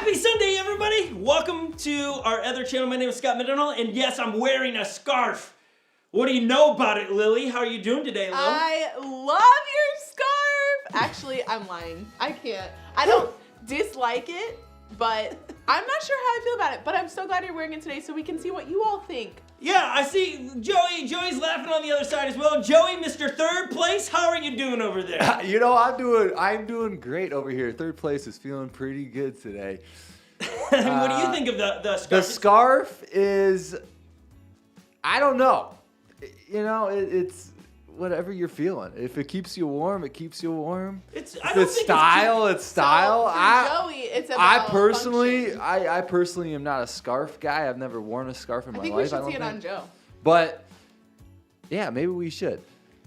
Happy Sunday, everybody! Welcome to our other channel. My name is Scott Middenall, and yes, I'm wearing a scarf. What do you know about it, Lily? How are you doing today, Lil? I love your scarf. Actually, I'm lying. I can't. I don't dislike it, but I'm not sure how I feel about it. But I'm so glad you're wearing it today so we can see what you all think. Yeah, I see Joey. Joey's laughing on the other side as well. Joey, Mr. Third Place, how are you doing over there? You know, I'm doing great over here. Third place is feeling pretty good today. What do you think of the scarf? The scarf is, I don't know. You know, it's whatever you're feeling. If it keeps you warm, it keeps you warm. It's style. So for Joey, it's about function. I personally am not a scarf guy. I've never worn a scarf in my life. I think we should see it on Joe. But yeah, maybe we should.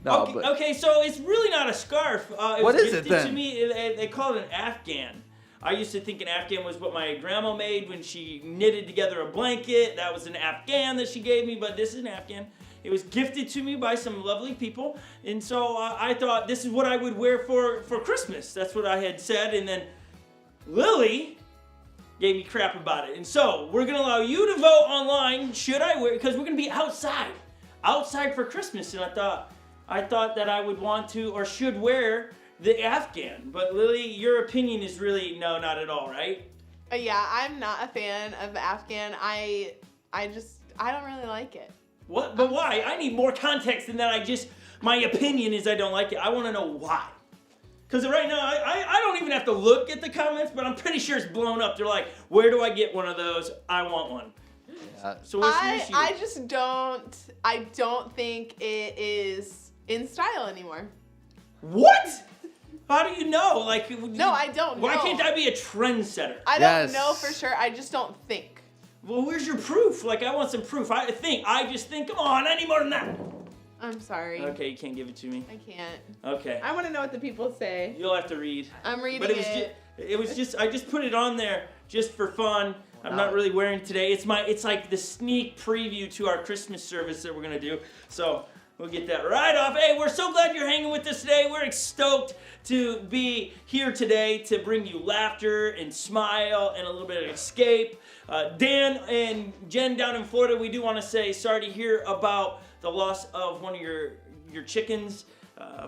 No, okay, so it's really not a scarf. What is it then? To me, they call it an Afghan. I used to think an Afghan was what my grandma made when she knitted together a blanket. That was an Afghan that she gave me, but this is an Afghan. It was gifted to me by some lovely people, and so I thought this is what I would wear for Christmas. That's what I had said, and then Lily gave me crap about it. And so we're gonna allow you to vote online. Should I wear? Because we're gonna be outside for Christmas, and I thought that I would want to or should wear the Afghan. But Lily, your opinion is really no, not at all, right? Yeah, I'm not a fan of the Afghan. I don't really like it. What? But why? I need more context than that. My opinion is I don't like it. I want to know why. Because right now, I don't even have to look at the comments, but I'm pretty sure it's blown up. They're like, where do I get one of those? I want one. So what's your issue? I don't think it is in style anymore. What? How do you know? No, I don't know. Why can't I be a trendsetter? I don't know for sure. I just don't think. Well, where's your proof? I want some proof. I just think, come on, I need more than that. I'm sorry. Okay, you can't give it to me. I can't. Okay. I want to know what the people say. You'll have to read. I'm reading but it was just, I just put it on there just for fun. I'm not really wearing it today. It's like the sneak preview to our Christmas service that we're going to do. So we'll get that right off. Hey, we're so glad you're hanging with us today. We're stoked to be here today to bring you laughter and smile and a little bit of escape. Dan and Jen down in Florida, we do want to say sorry to hear about the loss of one of your chickens.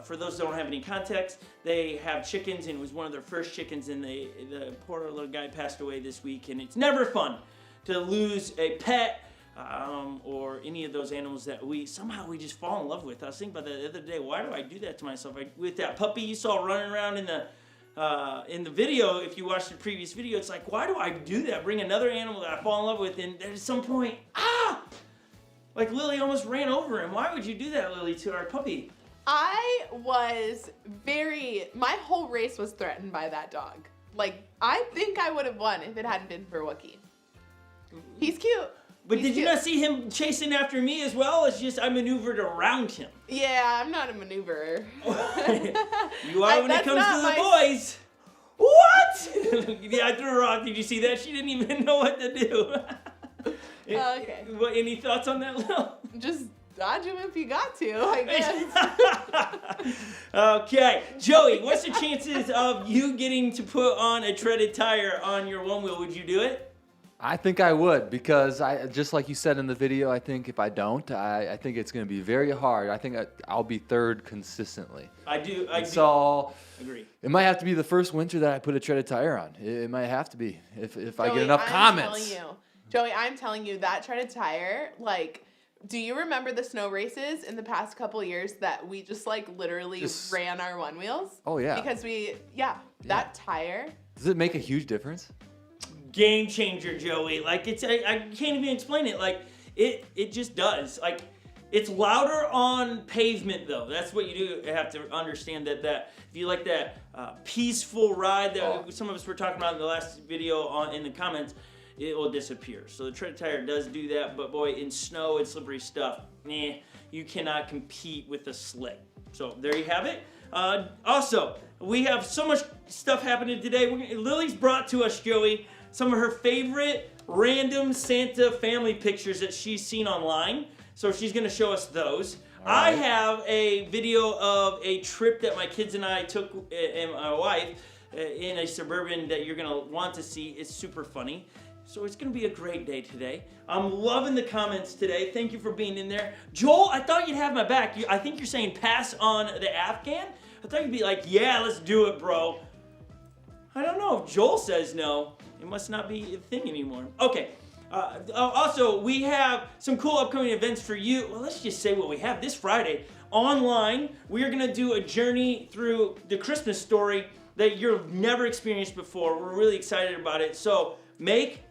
For those that don't have any context, they have chickens, and it was one of their first chickens, and the poor little guy passed away this week, and it's never fun to lose a pet or any of those animals that we just fall in love with. I was thinking about that the other day. Why do I do that to myself? With that puppy you saw running around in the video, if you watched the previous video, it's like, why do I do that? Bring another animal that I fall in love with, and at some point, like Lily almost ran over him. Why would you do that, Lily, to our puppy? My whole race was threatened by that dog. I think I would have won if it hadn't been for Wookie. He's cute. But did you not see him chasing after me as well? It's just I maneuvered around him. Yeah, I'm not a maneuverer. You are when it comes to the boys. What? Yeah, I threw her off. Did you see that? She didn't even know what to do. Okay. Any thoughts on that, Lil? Just dodge him if you got to, I guess. Okay. Joey, what's the chances of you getting to put on a treaded tire on your one wheel? Would you do it? I think I would, because just like you said in the video, I think if I don't, I think it's going to be very hard. I think I'll be third consistently. I do. So agree. It might have to be the first winter that I put a treaded tire on. It might have to be if I get enough comments. Joey, I'm telling you, that treaded tire, do you remember the snow races in the past couple years that we just literally ran our one wheels? Oh yeah. Because that tire. Does it make a huge difference? Game changer, Joey. I can't even explain it. It just does. It's louder on pavement though. That's what you do have to understand that if you like that peaceful ride that some of us were talking about in the last video in the comments, it will disappear. So the tread tire does do that, but boy, in snow and slippery stuff, you cannot compete with the slick. So there you have it. Also, we have so much stuff happening today. Lily's brought to us, Joey, some of her favorite random Santa family pictures that she's seen online. So she's gonna show us those. Right. I have a video of a trip that my kids and I took, and my wife, in a Suburban that you're going to want to see. It's super funny. So it's going to be a great day today. I'm loving the comments today. Thank you for being in there. Joel, I thought you'd have my back. I think you're saying pass on the Afghan. I thought you'd be like, yeah, let's do it, bro. I don't know. If Joel says no, it must not be a thing anymore. Okay. Also, we have some cool upcoming events for you. Well, let's just say what we have this Friday. Online, we are going to do a journey through the Christmas story that you've never experienced before. We're really excited about it. So make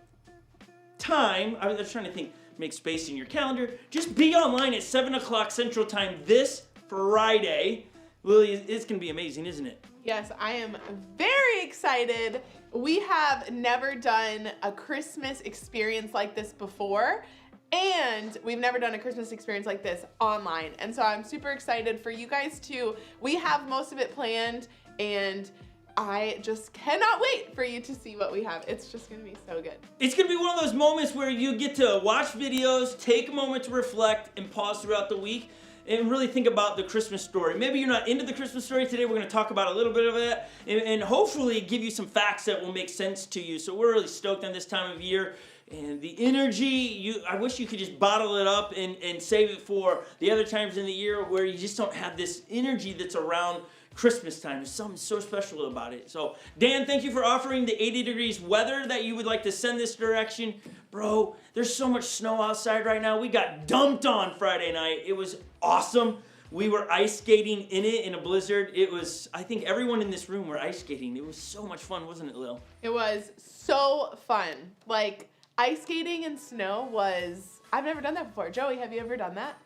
time. I was trying to think, make space in your calendar. Just be online at 7 o'clock Central Time this Friday. Lily, it's going to be amazing, isn't it? Yes, I am very excited. We have never done a Christmas experience like this before, and we've never done a Christmas experience like this online. And so I'm super excited for you guys too. We have most of it planned, and I just cannot wait for you to see what we have. It's just gonna be so good. It's gonna be one of those moments where you get to watch videos, take a moment to reflect, and pause throughout the week and really think about the Christmas story. Maybe you're not into the Christmas story today. We're gonna talk about a little bit of it and hopefully give you some facts that will make sense to you. So we're really stoked on this time of year. And the energy, I wish you could just bottle it up and save it for the other times in the year where you just don't have this energy that's around Christmas time. There's something so special about it. So, Dan, thank you for offering the 80 degrees weather that you would like to send this direction. Bro, there's so much snow outside right now. We got dumped on Friday night. It was awesome. We were ice skating in it in a blizzard. It was, I think everyone in this room were ice skating. It was so much fun, wasn't it, Lil? It was so fun. Like, ice skating in snow was, I've never done that before. Joey, have you ever done that?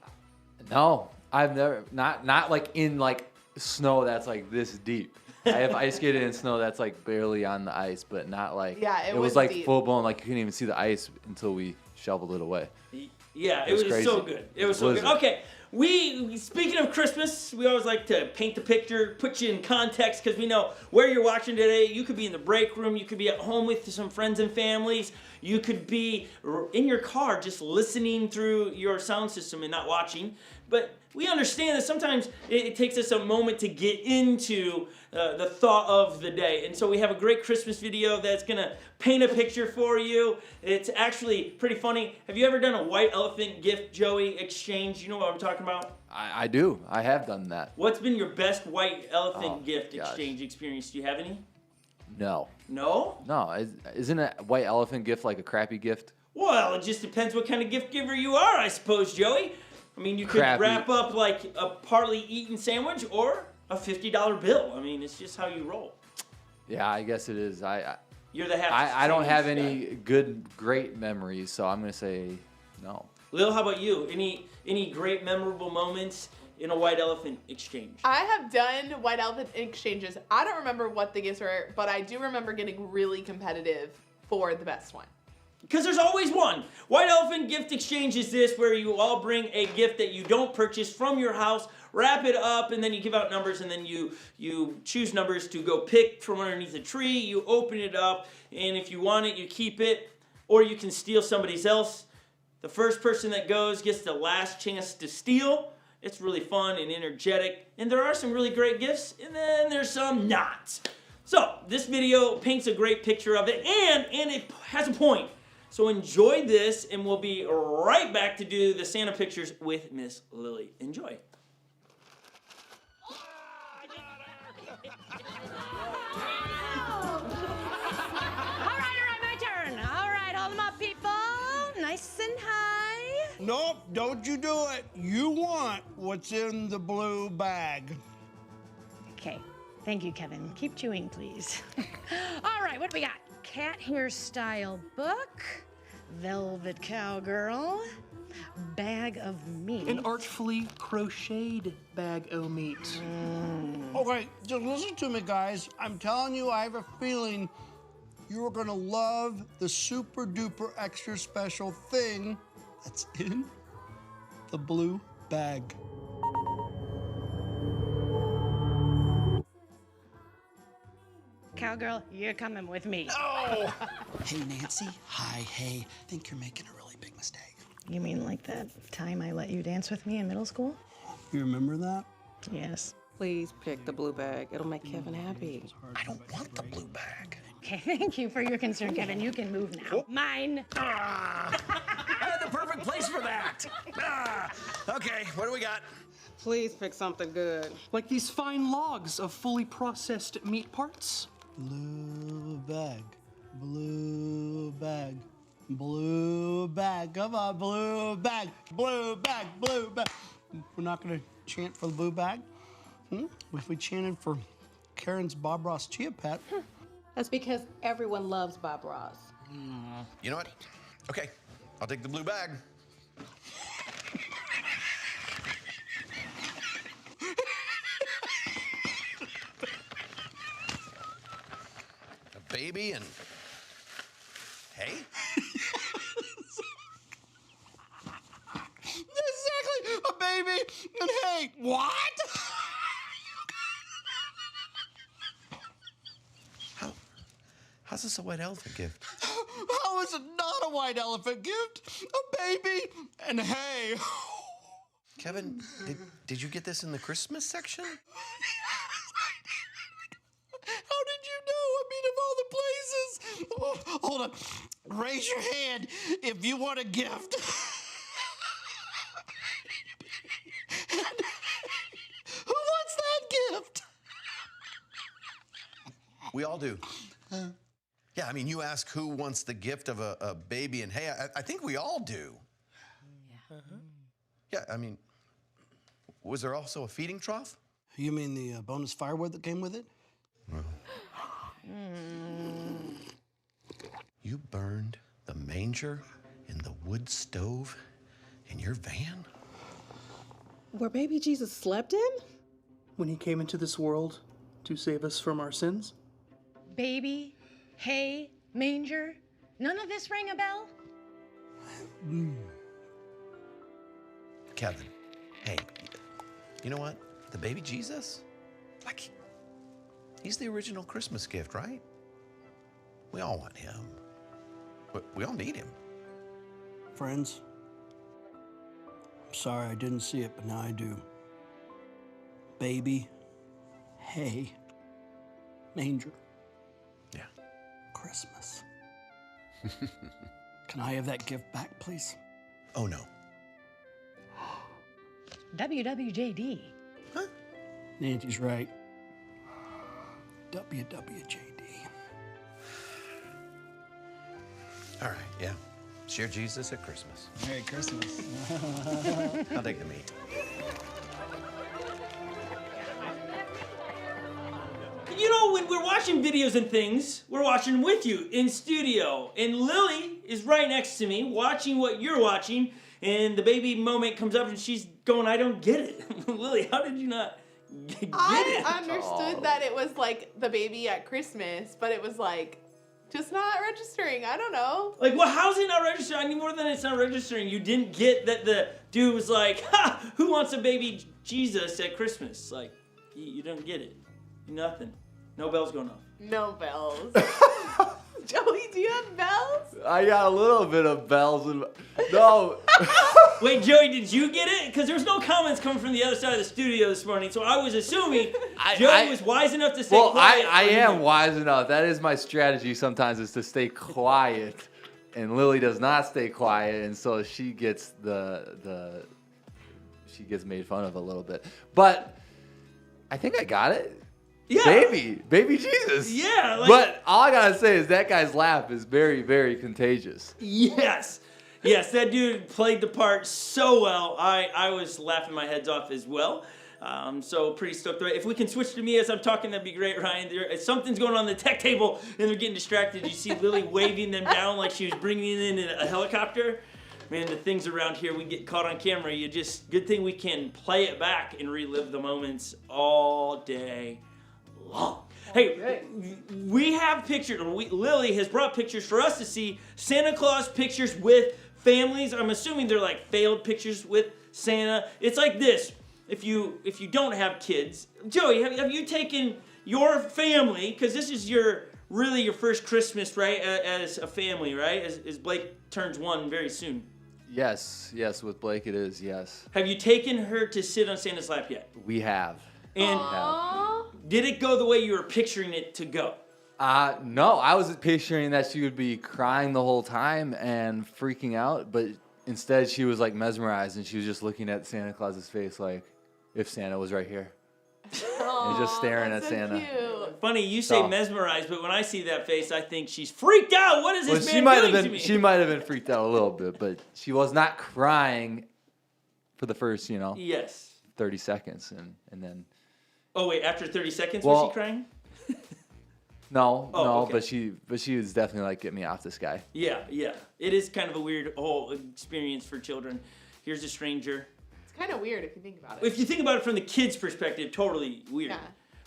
No, I've never, not like in like snow that's like this deep. I have ice skated in snow that's like barely on the ice, but not like, yeah, it was like deep. full blown, like you couldn't even see the ice until we shoveled it away. Yeah, it was crazy. So good. It was so good. Okay, speaking of Christmas, we always like to paint the picture, put you in context, because we know where you're watching today. You could be in the break room, you could be at home with some friends and families, you could be in your car just listening through your sound system and not watching. But we understand that sometimes it takes us a moment to get into the thought of the day. And so we have a great Christmas video that's going to paint a picture for you. It's actually pretty funny. Have you ever done a white elephant gift, Joey, exchange? You know what I'm talking about? I do. I have done that. What's been your best white elephant gift exchange experience? Do you have any? No. No? No. Isn't a white elephant gift like a crappy gift? Well, it just depends what kind of gift giver you are, I suppose, Joey. I mean, you could wrap up like a partly eaten sandwich or a $50 bill. I mean, it's just how you roll. Yeah, I guess it is. You're the half. I don't have any great memories, so I'm gonna say no. Lil, how about you? Any great memorable moments in a white elephant exchange? I have done white elephant exchanges. I don't remember what the gifts were, but I do remember getting really competitive for the best one. Because there's always one. White Elephant Gift Exchange is this, where you all bring a gift that you don't purchase from your house, wrap it up, and then you give out numbers, and then you choose numbers to go pick from underneath a tree. You open it up, and if you want it, you keep it, or you can steal somebody's else. The first person that goes gets the last chance to steal. It's really fun and energetic, and there are some really great gifts, and then there's some not. So this video paints a great picture of it, and it has a point. So enjoy this, and we'll be right back to do the Santa pictures with Miss Lily. Enjoy. All right, my turn. All right, hold them up, people. Nice and high. Nope, don't you do it. You want what's in the blue bag. Okay, thank you, Kevin. Keep chewing, please. All right, what do we got? Cat hairstyle book, velvet cowgirl, bag of meat. An artfully crocheted bag o' meat. Okay, just listen to me, guys. I'm telling you, I have a feeling you are gonna love the super duper extra special thing that's in the blue bag. Cowgirl, you're coming with me. Oh! Hey, Nancy. Hi, hey. Think you're making a really big mistake. You mean like that time I let you dance with me in middle school? You remember that? Yes. Please pick the blue bag. It'll make Kevin happy. I don't want the blue bag. Okay, thank you for your concern, Kevin. You can move now. Mine. I had the perfect place for that. Okay, what do we got? Please pick something good. Like these fine logs of fully processed meat parts. Blue bag, blue bag, blue bag. Come on, blue bag, blue bag, blue bag. We're not gonna chant for the blue bag? If we chanted for Karen's Bob Ross Chia Pet. That's because everyone loves Bob Ross. You know what? Okay, I'll take the blue bag. A baby and hay? Exactly, a baby and hay. What? How's this a white elephant gift? How is it not a white elephant gift? A baby and hay. Kevin, did you get this in the Christmas section? How did you know? I mean, of all the places. Oh, hold on. Raise your hand if you want a gift. Who wants that gift? We all do. Yeah, I mean, you ask who wants the gift of a baby and hey, I think we all do. Yeah. Yeah, I mean, was there also a feeding trough? You mean the bonus firewood that came with it? You burned the manger in the wood stove in your van? Where baby Jesus slept in? When he came into this world to save us from our sins. Baby, hay, manger. None of this rang a bell? Kevin, hey, you know what? The baby Jesus? Like, he's the original Christmas gift, right? We all want him. But we all need him. Friends, I'm sorry I didn't see it, but now I do. Baby, hay, manger. Yeah. Christmas. Can I have that gift back, please? Oh, no. WWJD. Nancy's right. WWJD. All right, yeah. Share Jesus at Christmas. Merry Christmas. I'll take the meat. You know, when we're watching videos and things, we're watching with you in studio. And Lily is right next to me watching what you're watching. And the baby moment comes up and she's going, I don't get it. Lily, how did you not get it? I understood that it was like the baby at Christmas, but it was like just not registering. I don't know. Like, well, how's it not registering? Any more than it's not registering. You didn't get that the dude was like, ha, who wants a baby Jesus at Christmas? Like, you don't get it. Nothing. No bells going off. No bells. Joey, do you have bells? I got a little bit of bells. No. Wait, Joey, did you get it? Because there's no comments coming from the other side of the studio this morning, so I was assuming Joey was wise enough to stay quiet. I am wise enough. That is my strategy sometimes, is to stay quiet. And Lily does not stay quiet, and so she gets she gets made fun of a little bit. But I think I got it. Yeah. Baby Jesus. Yeah. Like, but all I gotta say is that guy's laugh is very, very contagious. Yes. Yes, that dude played the part so well. I was laughing my heads off as well. So pretty stoked. If we can switch to me as I'm talking, that'd be great, Ryan. Something's going on the tech table, and they're getting distracted. You see Lily waving them down like she was bringing in a helicopter. Man, the things around here, we get caught on camera. Good thing we can play it back and relive the moments all day long. Hey, we have pictures, Lily has brought pictures for us to see, Santa Claus pictures with families. I'm assuming they're like failed pictures with Santa. It's like this. If you don't have kids, Joey, have you taken your family, because this is your first Christmas, right, as a family, right? As Blake turns 1 very soon. Yes, with Blake it is, yes. Have you taken her to sit on Santa's lap yet? We have. And Aww. did it go the way you were picturing it to go? No, I was picturing that she would be crying the whole time and freaking out, but instead she was like mesmerized and she was just looking at Santa Claus's face like if Santa was right here. And just staring at so Santa. Cute. Funny, you say So- mesmerized, but when I see that face, I think she's freaked out. What is Well, this she man might doing have to been me? she might have been freaked out a little bit, but she was not crying for the first, Yes. 30 seconds and then Oh wait, after 30 seconds Well- was she crying? no, okay. but she was definitely like, get me off this guy. Yeah. It is kind of a weird whole experience for children. Here's a stranger. It's kind of weird if you think about it. If you think about it from the kid's perspective, totally weird. Yeah.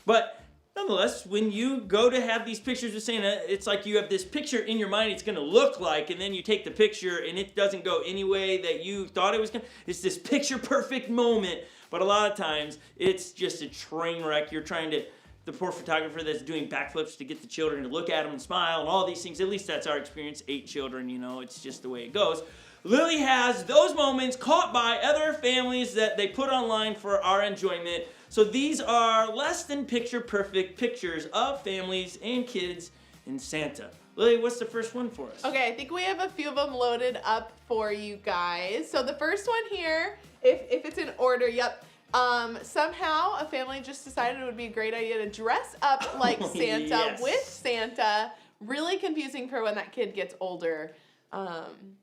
But nonetheless, when you go to have these pictures with Santa, it's like you have this picture in your mind it's going to look like, and then you take the picture and it doesn't go any way that you thought it was going to. It's this picture perfect moment, but a lot of times it's just a train wreck. You're trying to, the poor photographer that's doing backflips to get the children to look at them and smile and all these things. At least that's our experience. 8 children, it's just the way it goes. Lily has those moments caught by other families that they put online for our enjoyment. So these are less than picture perfect pictures of families and kids and Santa. Lily, what's the first one for us? Okay, I think we have a few of them loaded up for you guys. So the first one here, if it's in order, somehow a family just decided it would be a great idea to dress up like Santa yes. with Santa. Really confusing for when that kid gets older.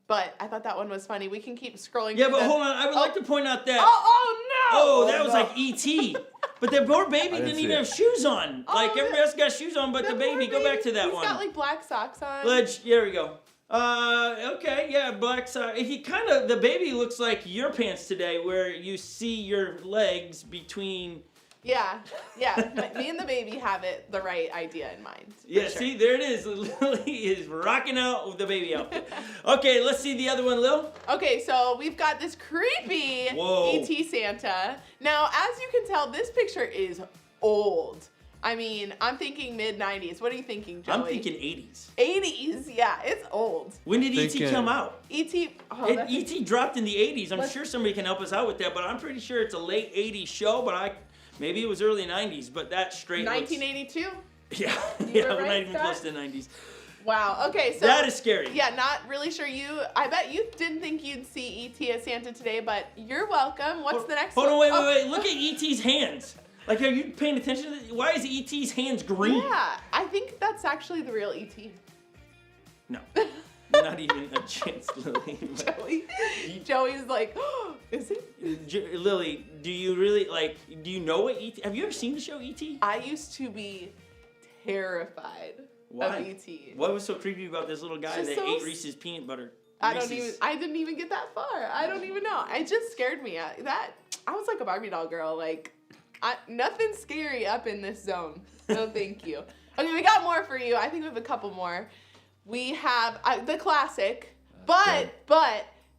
But I thought that one was funny. We can keep scrolling. Yeah, through but them. hold on. I would like to point out that. Oh no! Oh, that was like E.T. But the poor baby didn't see even it. have shoes on. Oh, Like everybody else got shoes on, but the poor baby. Go back to that He's one. got like black socks on. There we go. Okay, yeah, black sock. The baby looks like your pants today, where you see your legs between. Yeah. Me and the baby have the right idea in mind. for Yeah, sure. see, there it is. Lily is rocking out with the baby outfit. Okay, let's see the other one, Lil. Okay, so we've got this creepy Whoa. ET Santa. Now, as you can tell, this picture is old. I mean, I'm thinking mid-90s. What are you thinking, Joey? I'm thinking 80s. 80s, yeah, it's old. When did E.T. Thinking- come out? E.T. Oh, that's E.T. dropped in the 80s. I'm Let's- sure somebody can help us out with that, but I'm pretty sure it's a late 80s show, but maybe it was early 90s, but that straight looks- 1982. Yeah, were we're right, not even Scott? close to the 90s. Wow. Okay, so That is scary. Yeah, not really sure I bet you didn't think you'd see E.T. as Santa today, but you're welcome. What's the next Hold one? on, wait. Oh, Look at E.T.'s hands. Like, are you paying attention to this? Why is E.T.'s hands green? Yeah, I think that's actually the real E.T. No, not even a chance, Lily. Joey's like, oh, is it? Lily, do you really, do you know what E.T.? Have you ever seen the show E.T.? I used to be terrified Why? of E.T. What was so creepy about this little guy Just that so ate s- Reese's peanut butter? I Reese's. didn't even get that far. I don't even know. It just scared me. I was like a Barbie doll girl. Like, nothing scary up in this zone. No, thank you. Okay, we got more for you. I think we have a couple more. We have the classic, but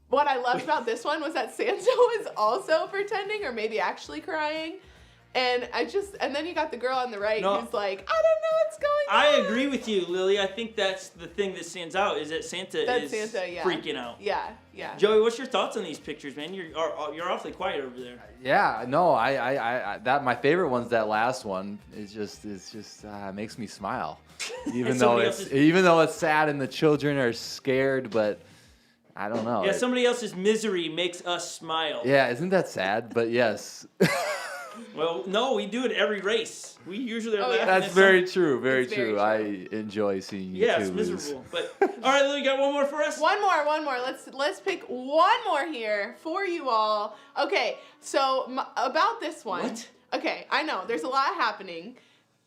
what I loved about this one was that Santa was also pretending or maybe actually crying. And then you got the girl on the right No. who's like, I don't know what's going on. I agree with you, Lily. I think that's the thing that stands out is that Santa That's is Santa, yeah. freaking out. Yeah. Joey, what's your thoughts on these pictures, man? You're awfully quiet over there. Yeah, no, I that my favorite one's that last one. It's just makes me smile, even though somebody it's sad and the children are scared, but I don't know. Yeah, somebody else's misery makes us smile. Yeah, isn't that sad? But yes, Well, no, we do it every race. We usually are laughing at that's some- very true. Very It's very true. true. I enjoy seeing you Yeah, two it's lose. miserable. But all right, Lily, got one more for us? One more. Let's pick one more here for you all. Okay, so about this one. What? Okay, I know there's a lot happening.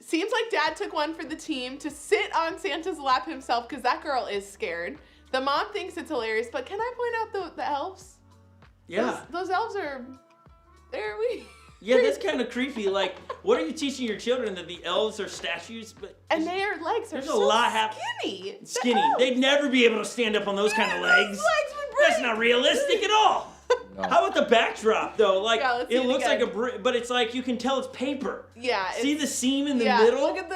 Seems like Dad took one for the team to sit on Santa's lap himself because that girl is scared. The mom thinks it's hilarious, but can I point out the elves? Yeah. Those elves are. They're we. Yeah, that's kind of creepy. Like, what are you teaching your children that the elves are statues? But And their legs are There's a so lot skinny. The skinny. elves. They'd never be able to stand up on those kind of legs. Those legs would break. That's not realistic at all. No. How about the backdrop though? Like, Yeah, let's see it it looks again. like but it's like you can tell it's paper. Yeah. See it's- the seam in the yeah, middle? Look at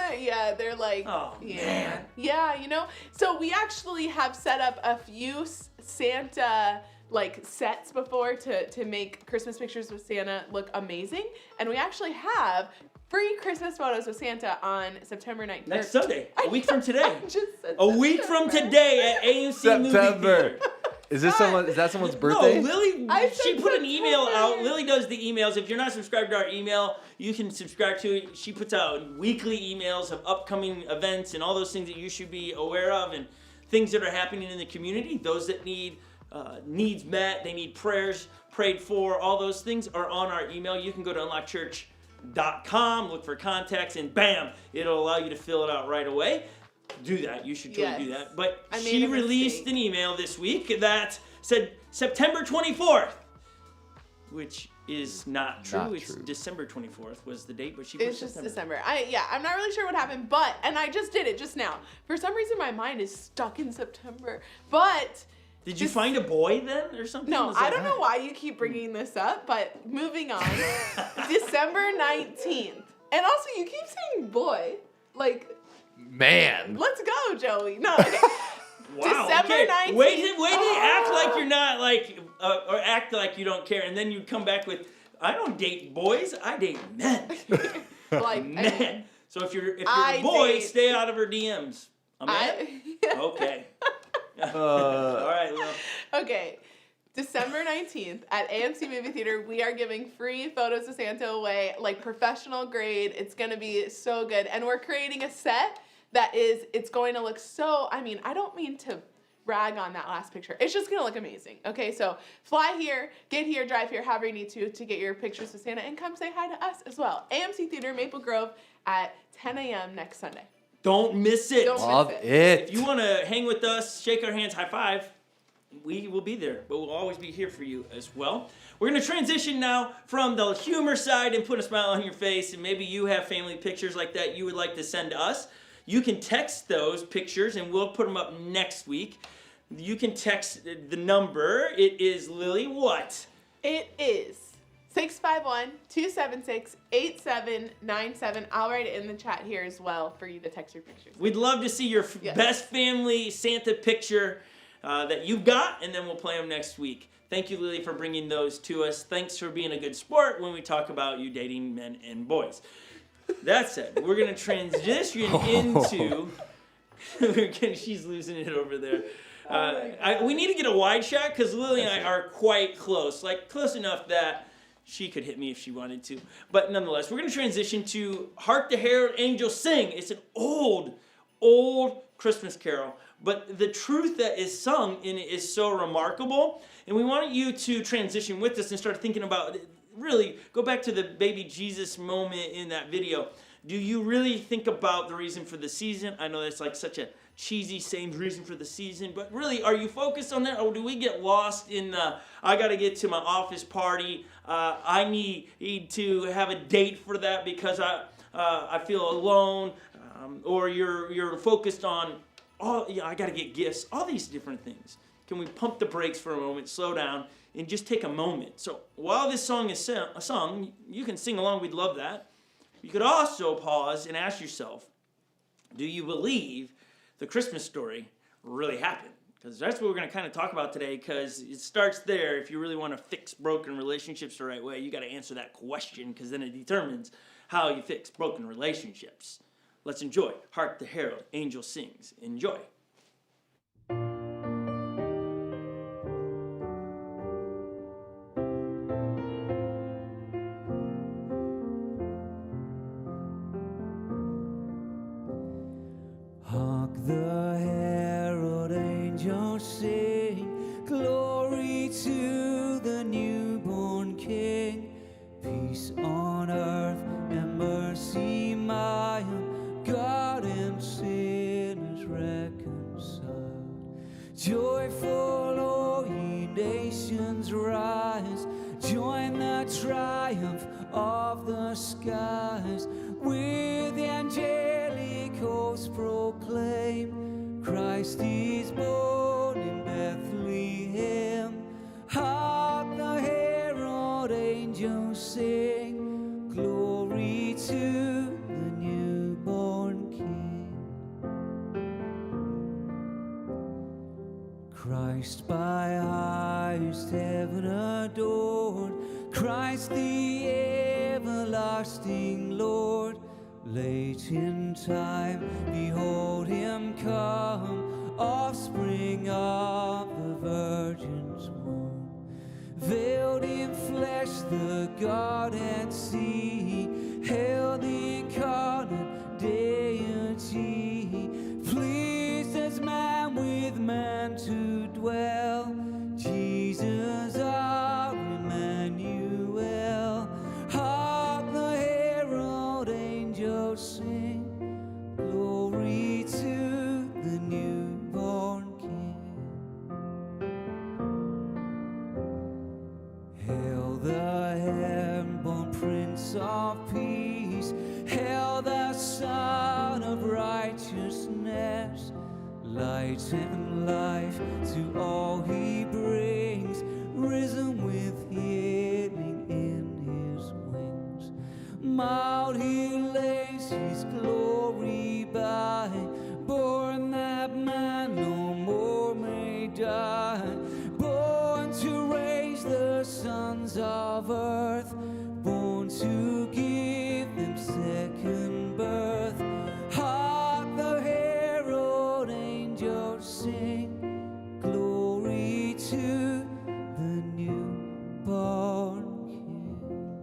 they're like, Oh, yeah. man. Yeah, So we actually have set up a few Santa like sets before to make Christmas pictures with Santa look amazing. And we actually have free Christmas photos with Santa on September 9th. Next Sunday, a week from today. I just said A week from today at AMC Movie Theater. Is that someone's birthday? No, Lily, I she said put an email September. out. Lily does the emails. If you're not subscribed to our email, you can subscribe to it. She puts out weekly emails of upcoming events and all those things that you should be aware of and things that are happening in the community. Those that need needs met, they need prayers prayed for, all those things are on our email. You can go to unlockedchurch.com, look for contacts, and bam, it'll allow you to fill it out right away. Do that. You should totally do that. But she released an email this week that said September 24th, which is not true. It's December 24th was the date, but she put It's just September. December. I'm not really sure what happened, and I just did it just now. For some reason, my mind is stuck in September. But did you find a boy then or something? no, I don't know why you keep bringing this up, but moving on. December 19th. And also, you keep saying boy. Like, man. Let's go, Joey. No, okay. Wow. December 19th. Wait to act like you're not like, or act like you don't care, and then you come back with, I don't date boys, I date men. Like, men. So if you're a boy, stay out of her DMs. A man? Okay. All right, Lil. Okay. December 19th at AMC Movie Theater, we are giving free photos of Santa away, like professional grade. It's going to be so good. And we're creating a set it's going to look so, I don't mean to rag on that last picture. It's just going to look amazing. Okay, so fly here, get here, drive here, however you need to get your pictures with Santa, and come say hi to us as well. AMC Theater, Maple Grove at 10 a.m. next Sunday. Don't miss it. Love it. If you want to hang with us, shake our hands, high five, we will be there, but we'll always be here for you as well. We're going to transition now from the humor side and put a smile on your face, and maybe you have family pictures like that you would like to send to us. You can text those pictures, and we'll put them up next week. You can text the number. It is, Lily, what? It is 651-276-8797. I'll write it in the chat here as well for you to text your pictures. We'd love to see your best family Santa picture that you've got, and then we'll play them next week. Thank you, Lily, for bringing those to us. Thanks for being a good sport when we talk about you dating men and boys. That said, we're going to transition into... She's losing it over there. We need to get a wide shot because Lily and I are quite close. Like, close enough that she could hit me if she wanted to. But nonetheless, we're going to transition to Hark the Herald Angels Sing. It's an old Christmas carol. But the truth that is sung in it is so remarkable. And we want you to transition with us and start thinking about, really, go back to the baby Jesus moment in that video. Do you really think about the reason for the season? I know that's like such a cheesy saying, reason for the season, but really, are you focused on that, or do we get lost in the, I got to get to my office party, I need to have a date for that because I feel alone, or you're focused on, I got to get gifts, all these different things. Can we pump the brakes for a moment, slow down, and just take a moment? So while this song is sung, you can sing along, we'd love that. You could also pause and ask yourself, do you believe the Christmas story really happened? Because that's what we're going to kind of talk about today, because it starts there. If you really want to fix broken relationships the right way, you got to answer that question, because then it determines how you fix broken relationships. Let's enjoy Hark the Herald Angel Sings. Enjoy. Hark the herald angels sing, glory to the newborn King. Peace on earth and mercy mild, God and sinners reconciled. Joyful, all ye nations rise, join the triumph of the skies. With the angelic hosts proclaim, Christ is born in Bethlehem. Hark the herald angels sing, glory to the newborn King. Christ by highest heaven adored, Christ the everlasting Lord. Late in time, behold him come, offspring of the Virgin's womb. Veiled in flesh, the Godhead see, hail the incarnate deity, pleased as man with man to dwell, Jesus our Emmanuel. Hark the herald angels sing, glory to the newborn King. Hail the heaven-born Prince of Peace, hail the Son of Righteousness. Light and life to all he brings, risen with healing in his wings. Mild he lays his glory by, born that man no more may die, born to raise the sons of earth, born to give them second birth. Hark the herald angels sing, glory to the newborn King.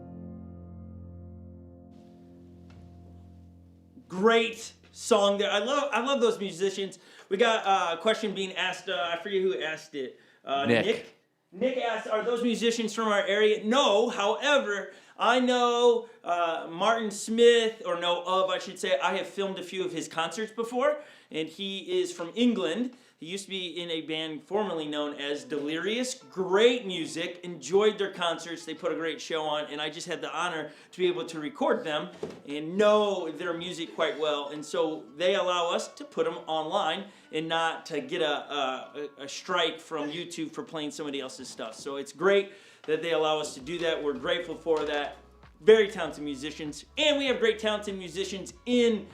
Great song there. I love those musicians. We got a question being asked. I forget who asked it. Nick. Nick asked, "Are those musicians from our area?" No. However, I know Martin Smith, or know of, I should say. I have filmed a few of his concerts before, and he is from England. He used to be in a band formerly known as Delirious. Great music. Enjoyed their concerts. They put a great show on, and I just had the honor to be able to record them and know their music quite well. And so they allow us to put them online and not to get a strike from YouTube for playing somebody else's stuff. So it's great that they allow us to do that. We're grateful for that. Very talented musicians. And we have great talented musicians in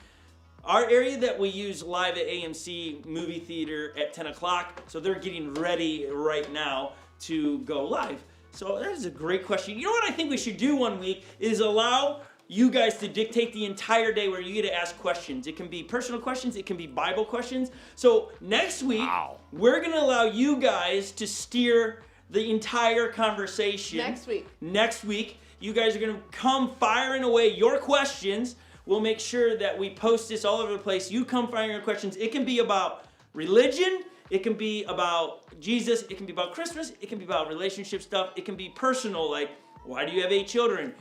our area that we use live at AMC Movie Theater at 10 o'clock. So they're getting ready right now to go live. So that is a great question. You know what I think we should do one week is allow you guys to dictate the entire day where you get to ask questions. It can be personal questions. It can be Bible questions. So next week, we're going to allow you guys to steer the entire conversation. Next week, you guys are going to come firing away your questions. We'll make sure that we post this all over the place. You come firing your questions. It can be about religion. It can be about Jesus. It can be about Christmas. It can be about relationship stuff. It can be personal, like, why do you have 8 children?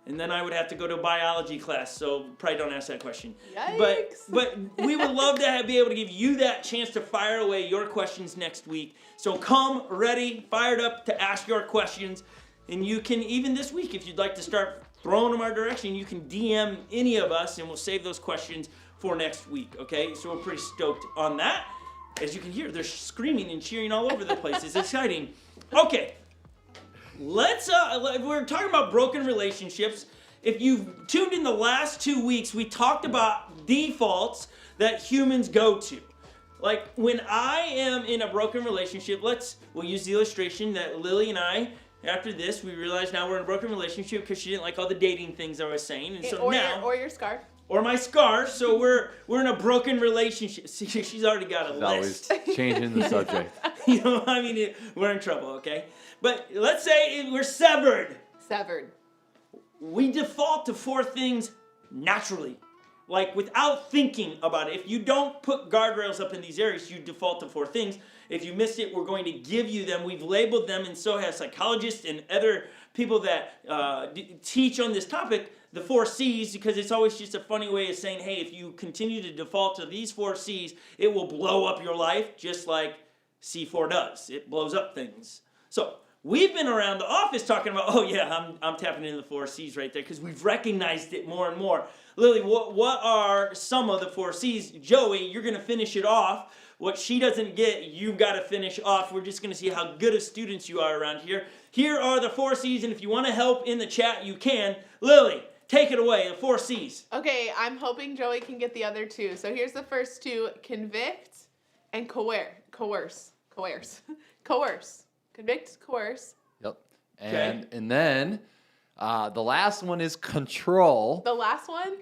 And then I would have to go to a biology class, so probably don't ask that question. Yikes. But we would love to be able to give you that chance to fire away your questions next week. So come ready, fired up to ask your questions. And you can, even this week, if you'd like to start throwing them our direction, you can DM any of us, and we'll save those questions for next week, okay? So we're pretty stoked on that. As you can hear, they're screaming and cheering all over the place. It's exciting. Okay, let's, we're talking about broken relationships. If you've tuned in the last 2 weeks, we talked about defaults that humans go to. Like, when I am in a broken relationship, we'll use the illustration that Lily and I, after this, we realized now we're in a broken relationship because she didn't like all the dating things I was saying. And so now, or your scarf. Or my scarf. So we're in a broken relationship. See, she's already got a list. Always changing the subject. You know, I mean, we're in trouble, okay? But let's say we're severed. We default to 4 things naturally. Like, without thinking about it. If you don't put guardrails up in these areas, you default to 4 things. If you missed it, we're going to give you them. We've labeled them, and so have psychologists and other people that teach on this topic, the 4 C's, because it's always just a funny way of saying, hey, if you continue to default to these 4 C's, it will blow up your life just like C4 does. It blows up things. So we've been around the office talking about, oh yeah, I'm tapping into the 4 C's right there because we've recognized it more and more. Lily, what are some of the 4 C's? Joey, you're going to finish it off. What she doesn't get, you've got to finish off. We're just going to see how good of students you are around here. Here are the 4 C's, and if you want to help in the chat, you can. Lily, take it away, the 4 C's. Okay, I'm hoping Joey can get the other 2. So here's the first 2, convict and coerce. Coerce. Coerce. Convict, coerce. Yep. Okay. And then the last one is control. The last one?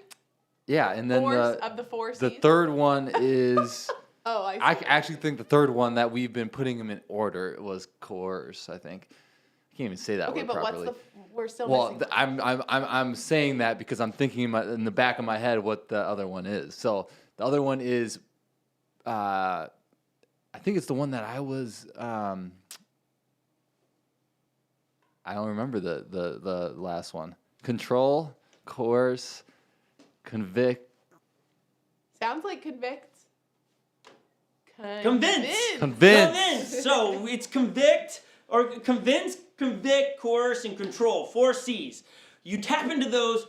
Yeah, and then Force of the four C's. the third one is Oh, I see. I actually think the third one that we've been putting them in order was coerce, I think. I can't even say that Okay, word but properly. we're still Well, missing. I'm saying that because I'm thinking in the back of my head what the other one is. So the other one is, I think it's the one that I was. I don't remember the last one. Control, coerce, convict. Sounds like convict. Convince. Convince. So it's convict or convince, convict, coerce, and control. 4 C's. You tap into those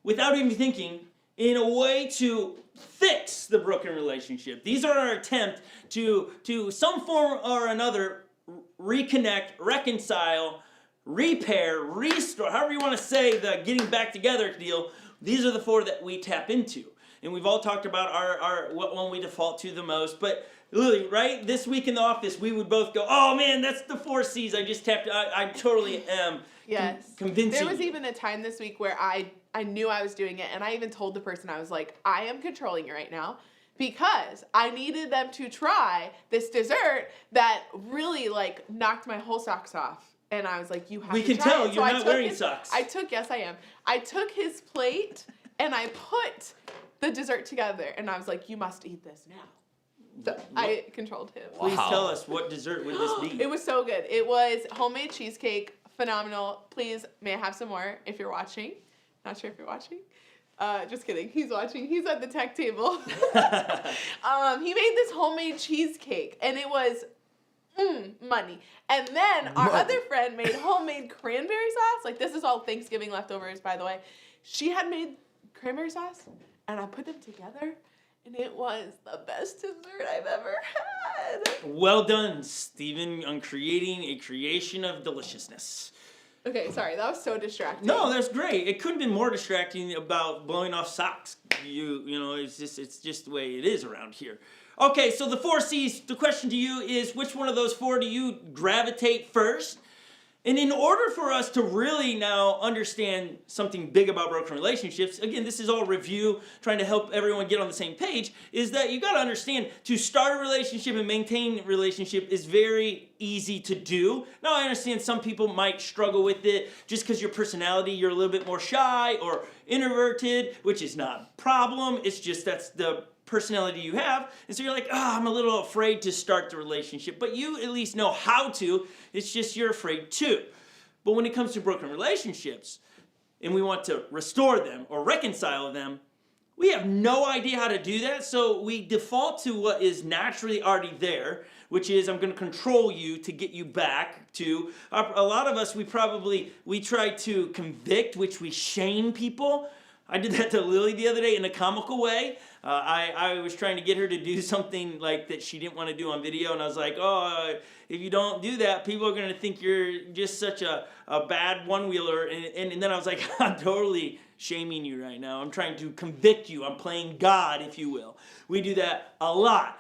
without even thinking in a way to fix the broken relationship. These are our attempt to some form or another reconnect, reconcile, repair, restore, however you want to say the getting back together deal. These are the 4 that we tap into. And we've all talked about our what one we default to the most. But Lily, right? This week in the office, we would both go, oh man, that's the 4 C's. I just tapped, I totally am convincing. There was even a time this week where I knew I was doing it, and I even told the person, I was like, I am controlling you right now because I needed them to try this dessert that really like knocked my whole socks off. And I was like, you have to try it. We can tell you're not wearing socks. Yes, I am. I took his plate and I put the dessert together, and I was like, you must eat this now. So I controlled him. Please tell us, what dessert would this be? It was so good. It was homemade cheesecake. Phenomenal. Please, may I have some more if you're watching? Not sure if you're watching. Just kidding. He's watching. He's at the tech table. He made this homemade cheesecake, and it was money. And then our other friend made homemade cranberry sauce. Like, this is all Thanksgiving leftovers, by the way. She had made cranberry sauce, and I put them together. And it was the best dessert I've ever had. Well done, Stephen, on creating a creation of deliciousness. Okay, sorry, that was so distracting. No, that's great. It couldn't have been more distracting about blowing off socks. You know, it's just the way it is around here. Okay, so the 4 C's, the question to you is, which one of those 4 do you gravitate first? And in order for us to really now understand something big about broken relationships, again, this is all review, trying to help everyone get on the same page, is that you got to understand to start a relationship and maintain a relationship is very easy to do. Now, I understand some people might struggle with it just because your personality, you're a little bit more shy or introverted, which is not a problem. It's just that's the personality you have, and so you're like, I'm a little afraid to start the relationship, but you at least know how to. It's just you're afraid too. But when it comes to broken relationships and we want to restore them or reconcile them, we have no idea how to do that, so we default to what is naturally already there, which is I'm going to control you to get you back to. A lot of us, we try to convict, which we shame people. I did that to Lily the other day in a comical way. I was trying to get her to do something like that she didn't want to do on video, and I was like, if you don't do that, people are going to think you're just such a bad one-wheeler. And then I was like, I'm totally shaming you right now. I'm trying to convict you. I'm playing God, if you will. We do that a lot.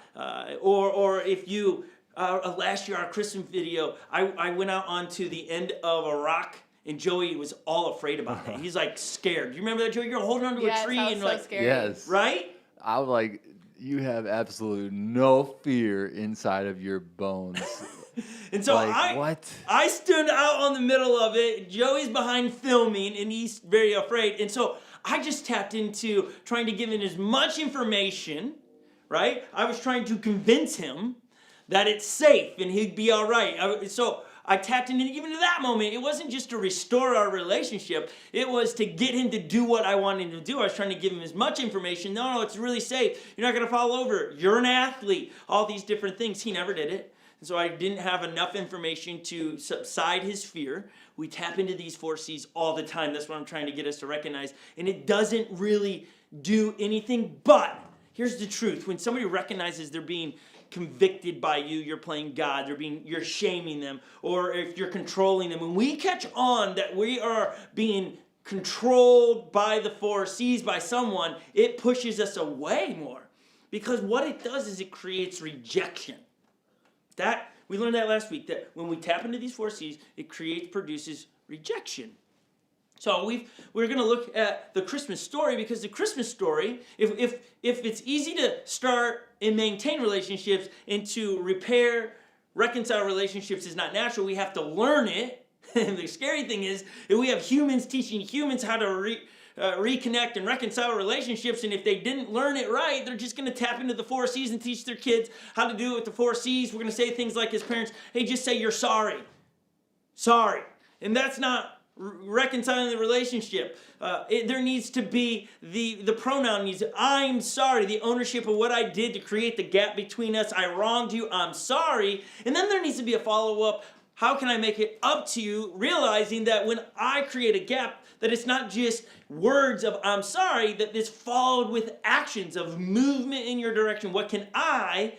Or if you, last year, our Christmas video, I went out onto the end of a rock, and Joey was all afraid about it. He's like scared. Do you remember that, Joey? You're holding onto a tree and so like, scary. Yes. right? I was like, you have absolutely no fear inside of your bones. And so like, I stood out on the middle of it. Joey's behind filming, and he's very afraid. And so I just tapped into trying to give him as much information, right? I was trying to convince him that it's safe and he'd be all right. So I tapped into even to that moment. It wasn't just to restore our relationship. It was to get him to do what I wanted him to do. I was trying to give him as much information. No, it's really safe. You're not going to fall over. You're an athlete. All these different things. He never did it. And so I didn't have enough information to subside his fear. We tap into these 4 C's all the time. That's what I'm trying to get us to recognize. And it doesn't really do anything. But here's the truth. When somebody recognizes they're being convicted by you, you're playing God, you're shaming them, or if you're controlling them. When we catch on that we are being controlled by the 4 C's by someone, it pushes us away more. Because what it does is it creates rejection. That We learned that last week, that when we tap into these 4 C's, it produces rejection. So we're going to look at the Christmas story, because the Christmas story, if it's easy to start and maintain relationships and to reconcile relationships is not natural, we have to learn it. And the scary thing is that we have humans teaching humans how to reconnect and reconcile relationships, and if they didn't learn it right, they're just going to tap into the 4 C's and teach their kids how to do it with the 4 C's. We're going to say things like, as parents, hey, just say you're sorry. Sorry. And that's not reconciling the relationship. There needs to be the pronoun needs, I'm sorry, the ownership of what I did to create the gap between us. I wronged you, I'm sorry. And then there needs to be a follow-up. How can I make it up to you, realizing that when I create a gap, that it's not just words of I'm sorry, that it's followed with actions of movement in your direction. What can I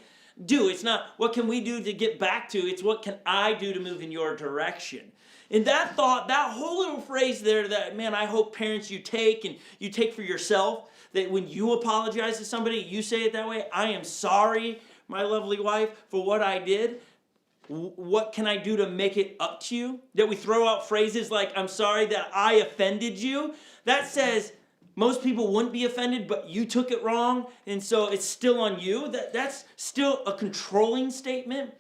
do? It's not what can we do to get back to, it's what can I do to move in your direction. And that thought, that whole little phrase there, that, man, I hope parents you take for yourself, that when you apologize to somebody, you say it that way, I am sorry, my lovely wife, for what I did. What can I do to make it up to you? That we throw out phrases like, I'm sorry that I offended you. That says most people wouldn't be offended, but you took it wrong, and so it's still on you. That's still a controlling statement.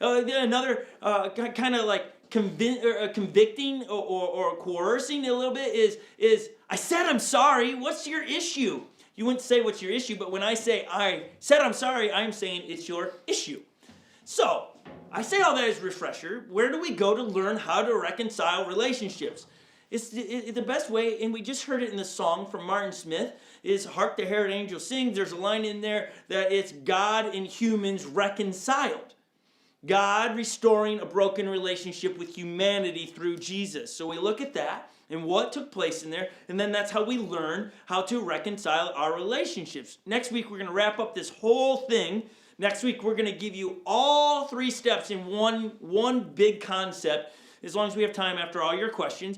Another kind of like convicting or coercing a little bit is I said I'm sorry. What's your issue? You wouldn't say what's your issue, but when I say I said I'm sorry, I'm saying it's your issue. So I say all that as a refresher. Where do we go to learn how to reconcile relationships? It's the best way, and we just heard it in the song from Martin Smith, is Hark the Herald Angels Sing. There's a line in there that it's God and humans reconciled. God restoring a broken relationship with humanity through Jesus. So we look at that and what took place in there, and then that's how we learn how to reconcile our relationships. Next week, we're going to wrap up this whole thing. Next week, we're going to give you all 3 steps in one big concept, as long as we have time after all your questions.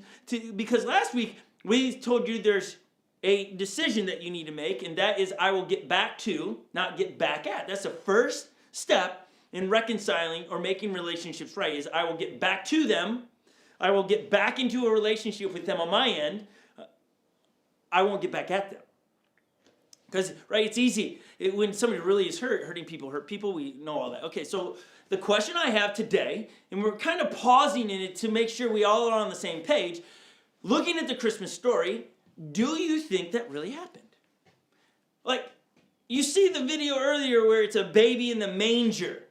Because last week, we told you there's a decision that you need to make, and that is I will get back to, not get back at. That's the first step in reconciling or making relationships right, is I will get back to them. I will get back into a relationship with them on my end. I won't get back at them. Because, right, it's easy. When somebody really is hurting people, hurt people, we know all that. Okay, so the question I have today, and we're kind of pausing in it to make sure we all are on the same page, looking at the Christmas story, do you think that really happened? Like, you see the video earlier where it's a baby in the manger.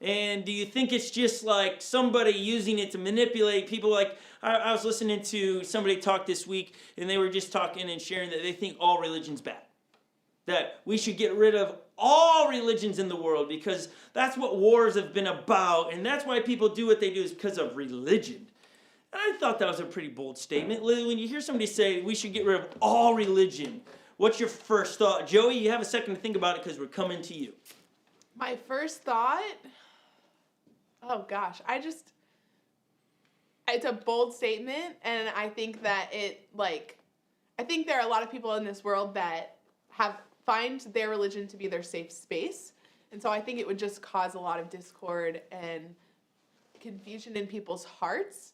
And do you think it's just like somebody using it to manipulate people? Like, I was listening to somebody talk this week, and they were just talking and sharing that they think all religion's bad. That we should get rid of all religions in the world because that's what wars have been about, and that's why people do what they do is because of religion. And I thought that was a pretty bold statement. Lily, when you hear somebody say we should get rid of all religion, what's your first thought? Joey, you have a second to think about it because we're coming to you. My first thought, oh gosh, it's a bold statement, and I think that I think there are a lot of people in this world that find their religion to be their safe space, and so I think it would just cause a lot of discord and confusion in people's hearts.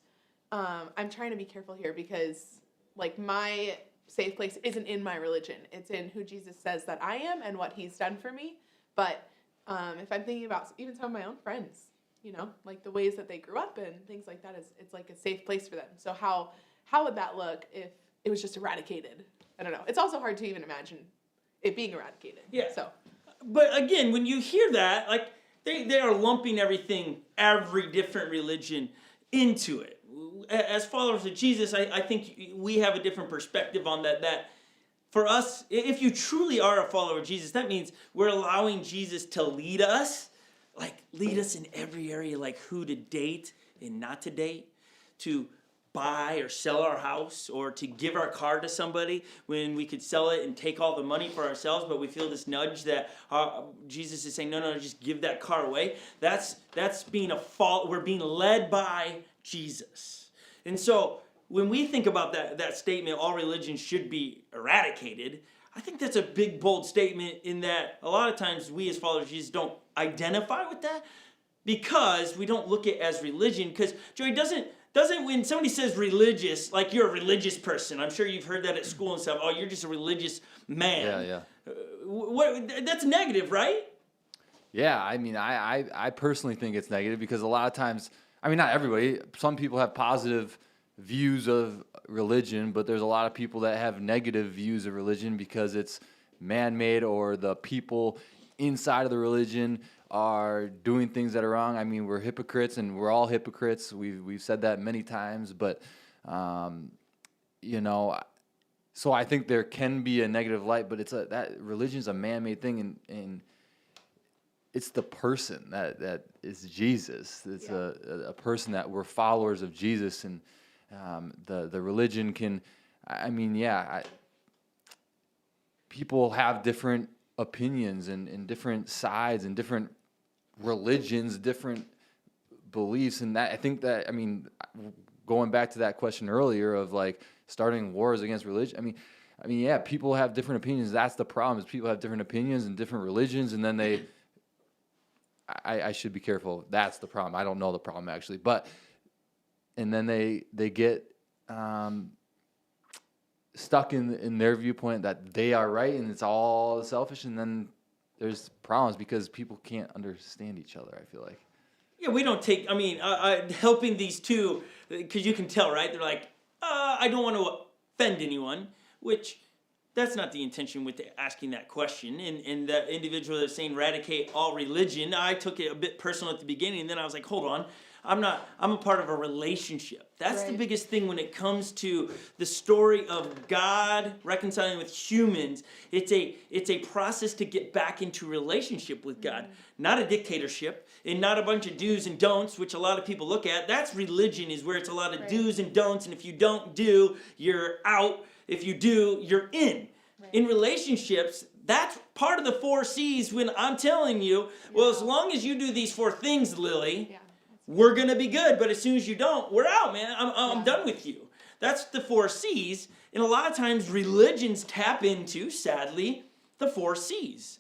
I'm trying to be careful here because, my safe place isn't in my religion. It's in who Jesus says that I am and what he's done for me. But if I'm thinking about even some of my own friends, the ways that they grew up and things like that, it's like a safe place for them. So how would that look if it was just eradicated? I don't know. It's also hard to even imagine it being eradicated. Yeah. So, but again, when you hear that, they are lumping every different religion into it. As followers of Jesus, I think we have a different perspective on that. That for us, if you truly are a follower of Jesus, that means we're allowing Jesus to lead us, lead us in every area, who to date and not to date, to buy or sell our house, or to give our car to somebody when we could sell it and take all the money for ourselves, but we feel this nudge that Jesus is saying, no, just give that car away. That's being we're being led by Jesus. And so when we think about that statement, all religions should be eradicated, I think that's a big, bold statement in that a lot of times we as followers of Jesus don't identify with that, because we don't look at it as religion. Because Joey doesn't when somebody says religious, like you're a religious person. I'm sure you've heard that at school and stuff. Oh, you're just a religious man. Yeah. That's negative, right? Yeah, I mean, I personally think it's negative because a lot of times, I mean, not everybody. Some people have positive views of religion, but there's a lot of people that have negative views of religion because it's man-made or the people inside of the religion are doing things that are wrong. I mean, we're hypocrites, and we're all hypocrites. We've said that many times, but you know, so I think there can be a negative light, but that religion's a man-made thing, and it's the person that is Jesus. It's a person that we're followers of Jesus, and the religion can, I mean, people have different opinions and different sides and different religions, different beliefs, and that I think that, I mean, going back to that question earlier of like starting wars against religion, I mean, yeah, people have different opinions. That's the problem, is people have different opinions and different religions, and then I should be careful. That's the problem. I don't know the problem actually, but and then they get stuck in their viewpoint that they are right and it's all selfish, and then there's problems because people can't understand each other, I feel like. Yeah, we don't take, I mean, helping these two, because you can tell, right? They're like, I don't want to offend anyone, which that's not the intention with asking that question. And the individual that's saying eradicate all religion, I took it a bit personal at the beginning, and then I was like, hold on. I'm a part of a relationship. That's the biggest thing when it comes to the story of God reconciling with humans. It's a process to get back into relationship with God, not a dictatorship, and not a bunch of do's and don'ts, which a lot of people look at. That's religion, is where it's a lot of do's and don'ts, and if you don't do, you're out. If you do, you're in. In relationships, that's part of the 4 C's when I'm telling you, well, as long as you do these 4 things, Lily, we're going to be good. But as soon as you don't, we're out, man. I'm done with you. That's the 4 C's. And a lot of times religions tap into, sadly, the 4 C's.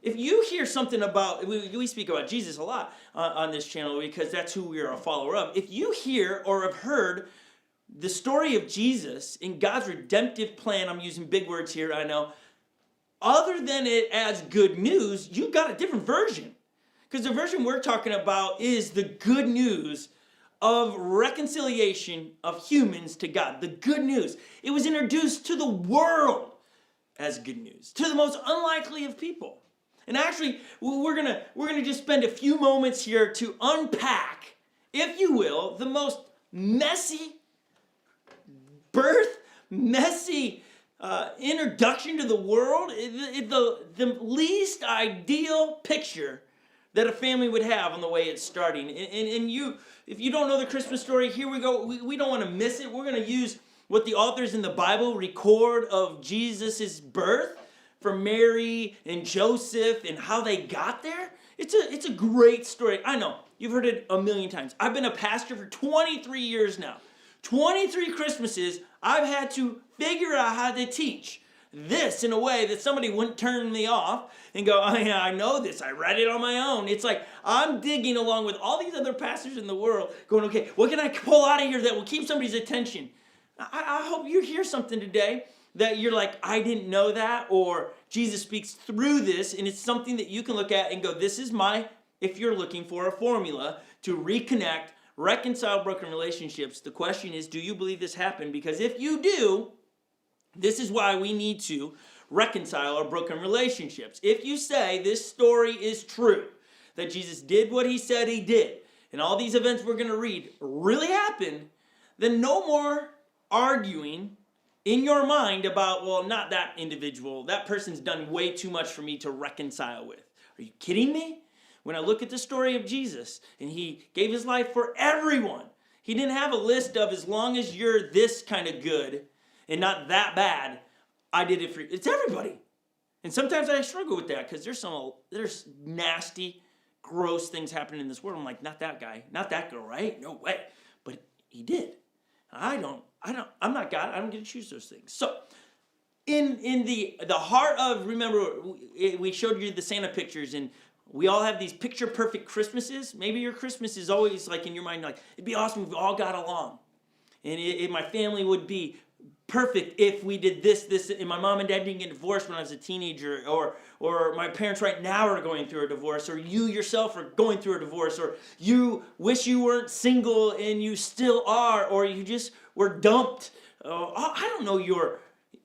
If you hear something about, we speak about Jesus a lot on this channel because that's who we are a follower of. If you hear or have heard the story of Jesus in God's redemptive plan, I'm using big words here, I know, other than it as good news, you got a different version. Because the version we're talking about is the good news of reconciliation of humans to God. The good news. It was introduced to the world as good news, to the most unlikely of people. And actually, we're gonna just spend a few moments here to unpack, if you will, the most messy birth, messy introduction to the world, the least ideal picture that a family would have on the way it's starting. And you, if you don't know the Christmas story, here we go. We don't want to miss it. We're going to use what the authors in the Bible record of Jesus' birth from Mary and Joseph and how they got there. It's a great story. I know, you've heard it a million times. I've been a pastor for 23 years now. 23 Christmases, I've had to figure out how to teach this in a way that somebody wouldn't turn me off and go, oh yeah, I know this. I read it on my own. It's like I'm digging along with all these other pastors in the world going, okay, what can I pull out of here that will keep somebody's attention? I hope you hear something today that you're like, I didn't know that, or Jesus speaks through this, and it's something that you can look at and go, this is if you're looking for a formula to reconnect, reconcile broken relationships, the question is, do you believe this happened? Because if you do, this is why we need to reconcile our broken relationships. If you say this story is true, that Jesus did what he said he did, and all these events we're going to read really happened, then no more arguing in your mind about, well, not that individual. That person's done way too much for me to reconcile with. Are you kidding me? When I look at the story of Jesus, and he gave his life for everyone, he didn't have a list of as long as you're this kind of good and not that bad, I did it for you. It's everybody. And sometimes I struggle with that because there's nasty, gross things happening in this world. I'm like, not that guy, not that girl, right? No way. But he did. I'm not God. I don't get to choose those things. So in the heart of, remember, we showed you the Santa pictures, and we all have these picture perfect Christmases. Maybe your Christmas is always like in your mind, like, it'd be awesome if we all got along. And my family would be perfect if we did this, and my mom and dad didn't get divorced when I was a teenager, or my parents right now are going through a divorce, or you yourself are going through a divorce, or you wish you weren't single and you still are, or you just were dumped. I don't know,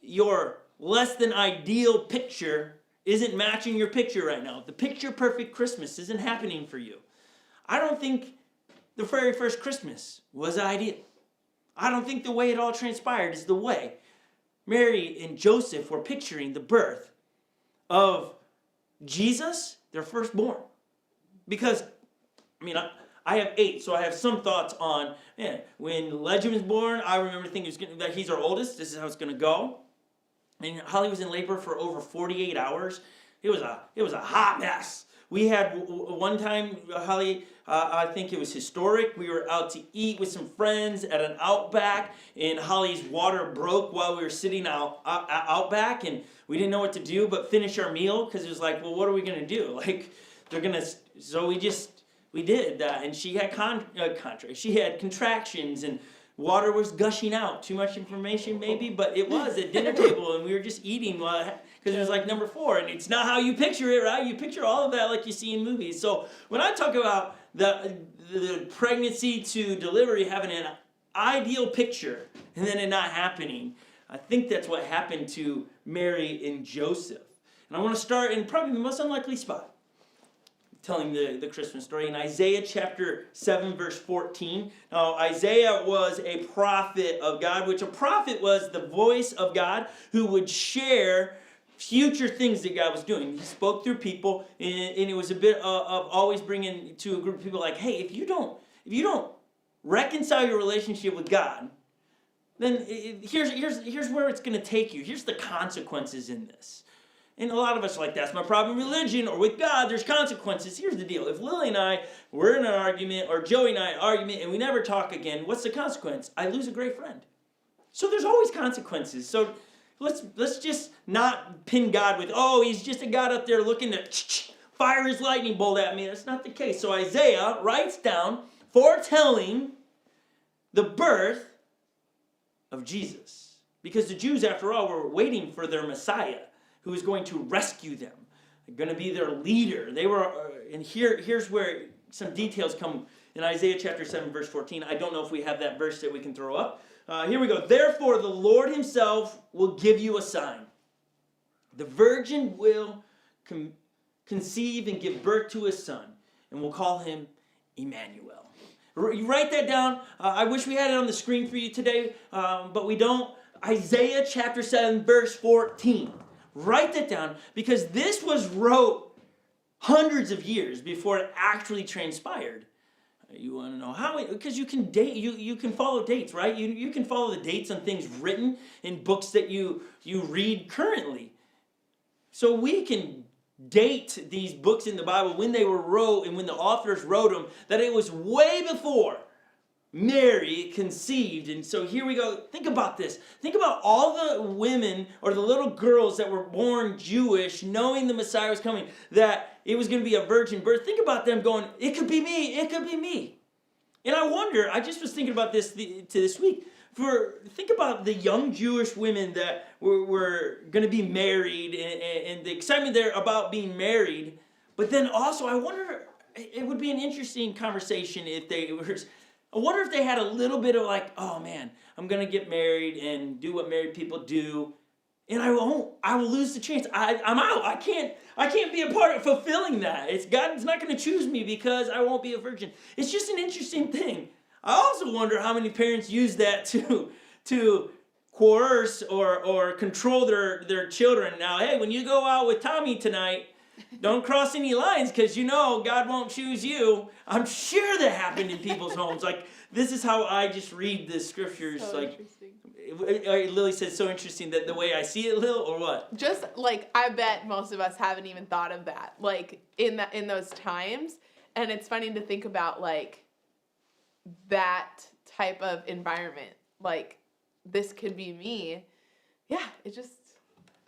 your less than ideal picture isn't matching your picture right now. The picture perfect Christmas isn't happening for you. I don't think the very first Christmas was ideal. I don't think the way it all transpired is the way Mary and Joseph were picturing the birth of Jesus, their firstborn. Because, I mean, I have 8, so I have some thoughts on, man, when Legend was born, I remember thinking that he's our oldest, this is how it's going to go. And Holly was in labor for over 48 hours. It was a hot mess. We had one time, Holly, I think it was historic. We were out to eat with some friends at an Outback, and Holly's water broke while we were sitting Outback, and we didn't know what to do but finish our meal, because it was like, well, what are we going to do? Like, so we did that, and she had she had contractions, and water was gushing out. Too much information maybe, but it was at dinner table, and we were just eating because it was like number 4, and it's not how you picture it, right? You picture all of that like you see in movies. So when I talk about the pregnancy to delivery having an ideal picture and then it not happening, I think that's what happened to Mary and Joseph. And I want to start in probably the most unlikely spot, telling the Christmas story in Isaiah chapter 7 verse 14. Now Isaiah was a prophet of God, which a prophet was the voice of God who would share future things that God was doing. He spoke through people, and it was a bit of always bringing to a group of people like, hey, if you don't reconcile your relationship with God, then here's where it's going to take you. Here's the consequences in this. And a lot of us are like, that's my problem with religion or with God, there's consequences. Here's the deal. If Lily and I were in an argument, or Joey and I an argument, and we never talk again, what's the consequence? I lose a great friend. So there's always consequences. So let's just not pin God with, oh, he's just a God up there looking to fire his lightning bolt at me. That's not the case. So Isaiah writes down, foretelling the birth of Jesus. Because the Jews, after all, were waiting for their Messiah, who is going to rescue them, going to be their leader. They were, and here's where some details come in Isaiah chapter 7, verse 14. I don't know if we have that verse that we can throw up. Here we go. Therefore, the Lord himself will give you a sign. The virgin will conceive and give birth to a son, and we'll call him Emmanuel. You write that down. I wish we had it on the screen for you today, but we don't. Isaiah chapter 7, verse 14. Write that down, because this was wrote hundreds of years before it actually transpired. You want to know how? Because you can date, you can follow dates, right? You can follow the dates on things written in books that you read currently. So we can date these books in the Bible when they were wrote and when the authors wrote them, that it was way before Mary conceived. And so here we go. Think about this. Think about all the women or the little girls that were born Jewish, knowing the Messiah was coming, that it was going to be a virgin birth. Think about them going, it could be me, it could be me. And I wonder, I just was thinking about this this week, think about the young Jewish women that were going to be married, and the excitement there about being married. But then also, I wonder, it would be an interesting conversation if they were, I wonder if they had a little bit of like, oh man, I'm going to get married and do what married people do, and I will lose the chance. I'm out. I can't be a part of fulfilling that. God's not going to choose me because I won't be a virgin. It's just an interesting thing. I also wonder how many parents use that to coerce or control their children. Now, hey, when you go out with Tommy tonight, don't cross any lines, because you know God won't choose you. I'm sure that happened in people's homes. Like, this is how I just read the scriptures. So like, interesting. Lily said, so interesting, that the way I see it, Lil, or what? Just like, I bet most of us haven't even thought of that, like in those times. And it's funny to think about like that type of environment. Like, this could be me. Yeah, it just,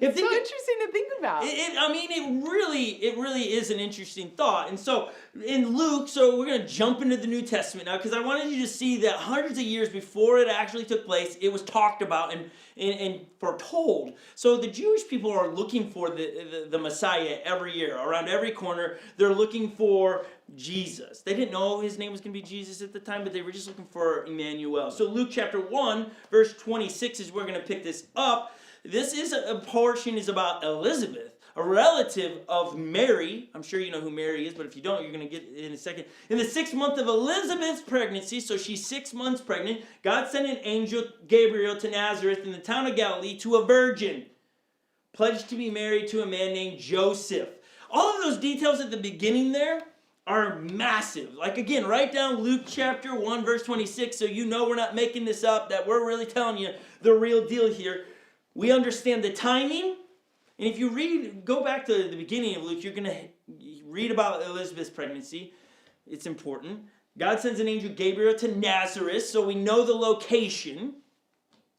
It's so interesting to think about. It really is an interesting thought. And so in Luke, so we're going to jump into the New Testament now because I wanted you to see that hundreds of years before it actually took place, it was talked about and foretold. So the Jewish people are looking for the Messiah every year. Around every corner, they're looking for Jesus. They didn't know his name was going to be Jesus at the time, but they were just looking for Emmanuel. So Luke chapter 1, verse 26 is where we're going to pick this up. This is a portion is about Elizabeth, a relative of Mary. I'm sure you know who Mary is, but if you don't, you're going to get it in a second. In the 6th month of Elizabeth's pregnancy, so she's 6 months pregnant, God sent an angel, Gabriel, to Nazareth in the town of Galilee to a virgin, pledged to be married to a man named Joseph. All of those details at the beginning there are massive. Like again, write down Luke chapter 1, verse 26, so you know we're not making this up, that we're really telling you the real deal here. We understand the timing, and if you go back to the beginning of Luke, you're going to read about Elizabeth's pregnancy. It's important. God sends an angel Gabriel to Nazareth, so we know the location,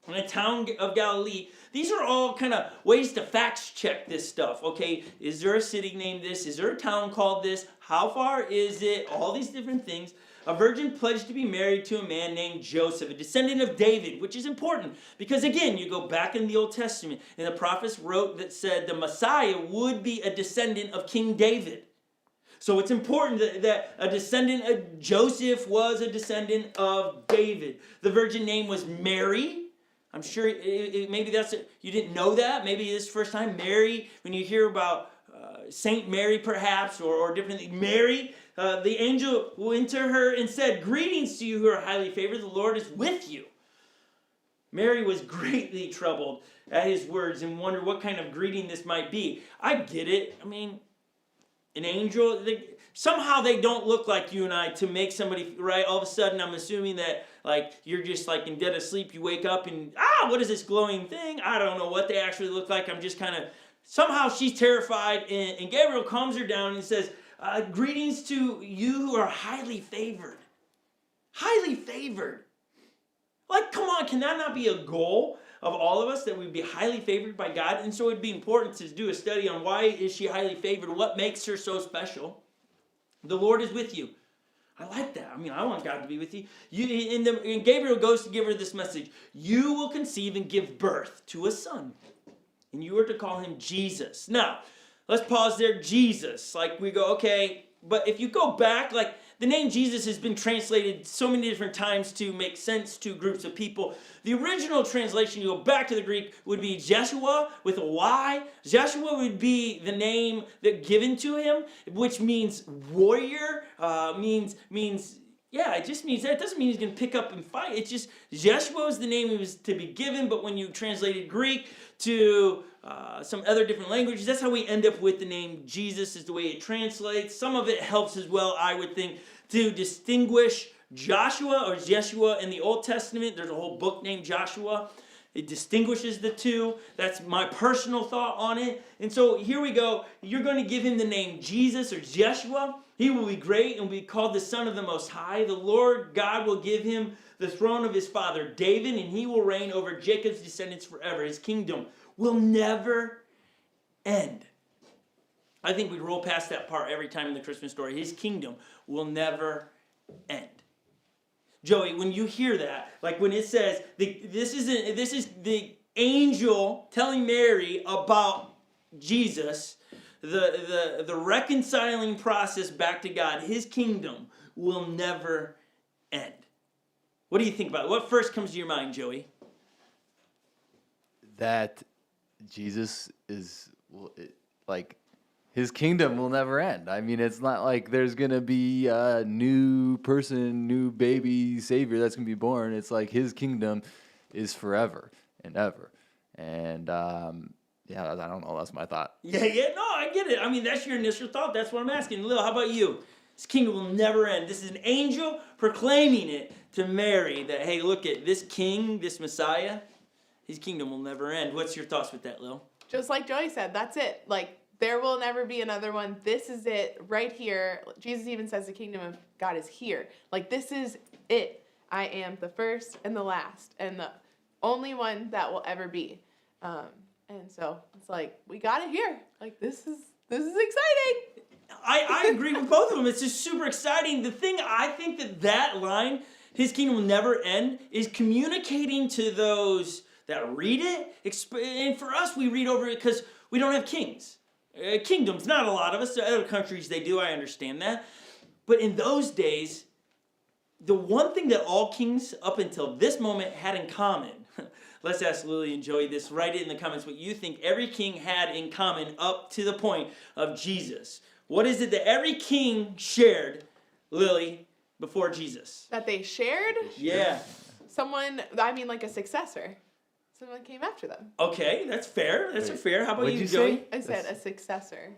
in a town of Galilee. These are all kind of ways to fact check this stuff. Okay, is there a city named this? Is there a town called this? How far is it? All these different things. A virgin pledged to be married to a man named Joseph, a descendant of David, which is important because, again, you go back in the Old Testament, and the prophets wrote that said the Messiah would be a descendant of King David. So it's important that a descendant of Joseph was a descendant of David. The virgin name was Mary. I'm sure maybe you didn't know that. Maybe this is the first time. Mary, when you hear about Saint Mary perhaps, or different Mary, the angel went to her and said, "Greetings to you who are highly favored, the Lord is with you." Mary was greatly troubled at his words and wondered what kind of greeting this might be. I get it. I mean, an angel, somehow they don't look like you and I to make somebody, right? All of a sudden, I'm assuming that like you're just like in dead of sleep, you wake up and, what is this glowing thing? I don't know what they actually look like. I'm just kind of, somehow she's terrified, and Gabriel calms her down and says, greetings to you who are highly favored. Highly favored. Like, come on, can that not be a goal of all of us, that we'd be highly favored by God? And so it'd be important to do a study on why is she highly favored? What makes her so special? The Lord is with you. I like that. I mean, I want God to be with you. And Gabriel goes to give her this message. You will conceive and give birth to a son, and you are to call him Jesus. Now, let's pause there. Jesus. Like we go, okay, but if you go back, like the name Jesus has been translated so many different times to make sense to groups of people. The original translation, you go back to the Greek, would be Jeshua with a Y. Jeshua would be the name that given to him, which means warrior, it just means that. It doesn't mean he's going to pick up and fight. It's just Jeshua is the name he was to be given, but when you translated Greek to some other different languages, that's how we end up with the name Jesus, is the way it translates. Some of it helps as well, I would think, to distinguish Joshua or Jeshua in the Old Testament. There's a whole book named Joshua. It distinguishes the two. That's my personal thought on it. And so here we go. You're going to give him the name Jesus or Jeshua. He will be great and will be called the Son of the Most High. The Lord God will give him the throne of his father David, and he will reign over Jacob's descendants forever. His kingdom will never end. I think we roll past that part every time in the Christmas story. His kingdom will never end. Joey, when you hear that, like when it says, this is the angel telling Mary about Jesus, the reconciling process back to God, his kingdom will never end. What do you think about it? What first comes to your mind, Joey? That Jesus is, like, his kingdom will never end. I mean, it's not like there's going to be a new person, new baby savior that's going to be born. It's like his kingdom is forever and ever. And, I don't know. That's my thought. Yeah, no, I get it. I mean, that's your initial thought. That's what I'm asking. Lil, how about you? His kingdom will never end. This is an angel proclaiming it to Mary that, hey, look at this king, this Messiah, his kingdom will never end. What's your thoughts with that, Lil? Just like Joey said, that's it. Like, there will never be another one. This is it right here. Jesus even says the kingdom of God is here. Like, this is it. I am the first and the last and the only one that will ever be. And so it's like, we got it here. Like, this is exciting. I agree with both of them. It's just super exciting. The thing I think that line, his kingdom will never end, is communicating to those that read it. And for us, we read over it because we don't have kings. Kingdoms, not a lot of us. Other countries, they do. I understand that. But in those days, the one thing that all kings up until this moment had in common, let's ask Lily and Joey this. Write it in the comments what you think every king had in common up to the point of Jesus. What is it that every king shared, Lily, before Jesus? That they shared? Yeah. Like a successor. Someone came after them. Okay, that's fair. That's fair. How about What'd you, you Joey? say? I said a successor.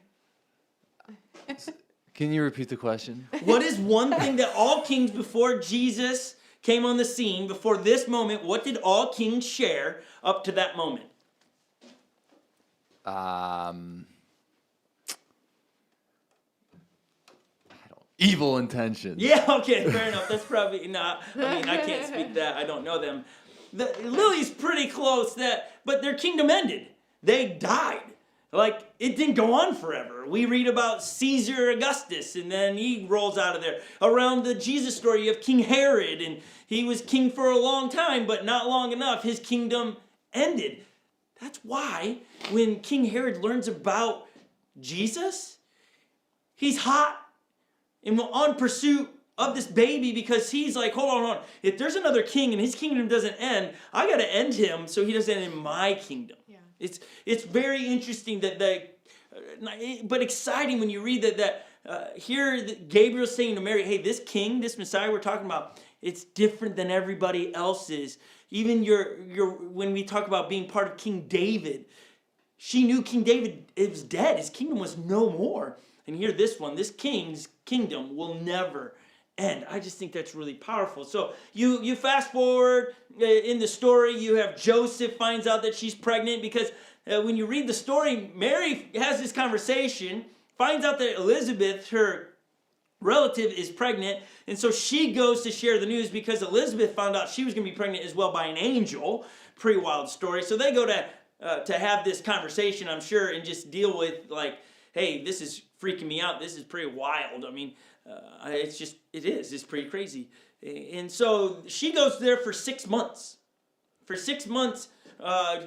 Can you repeat the question? What is one thing that all kings before Jesus came on the scene, before this moment, what did all kings share up to that moment? Evil intentions. Yeah, okay, fair enough. That's probably not. I mean, I can't speak that. I don't know them. Lily's pretty close, but their kingdom ended. They died. Like, it didn't go on forever. We read about Caesar Augustus, and then he rolls out of there. Around the Jesus story, you have King Herod, and he was king for a long time, but not long enough. His kingdom ended. That's why when King Herod learns about Jesus, he's hot and on pursuit of this baby because he's like, hold on. If there's another king and his kingdom doesn't end, I got to end him so he doesn't end my kingdom. Yeah. It's very interesting but exciting when you read that here Gabriel's saying to Mary, hey, this king, this Messiah we're talking about, it's different than everybody else's. Even when we talk about being part of King David, she knew King David was dead. His kingdom was no more. And here this king's kingdom will never end. I just think that's really powerful. So you fast forward in the story, you have Joseph finds out that she's pregnant because when you read the story, Mary has this conversation, finds out that Elizabeth, her relative, is pregnant, and so she goes to share the news because Elizabeth found out she was going to be pregnant as well by an angel. Pretty wild story. So they go to have this conversation, I'm sure, and just deal with like, hey, this is freaking me out. This is pretty wild. I mean, it's pretty crazy. And so she goes there for 6 months. For 6 months,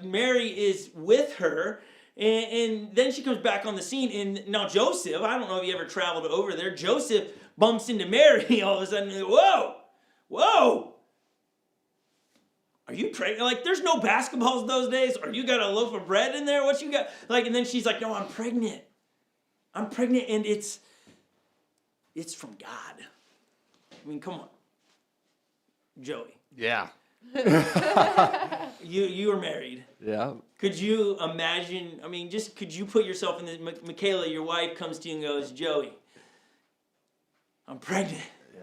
Mary is with her, and then she comes back on the scene. And now Joseph, I don't know if you ever traveled over there, Joseph bumps into Mary all of a sudden. Whoa! Are you pregnant? Like, there's no basketballs those days. Or you got a loaf of bread in there? What you got? Like, and then she's like, no, I'm pregnant. And it's from God. I mean, come on. Joey. Yeah. You were married. Yeah. Could you imagine, could you put yourself in this, Michaela, your wife, comes to you and goes, Joey, I'm pregnant. Yeah.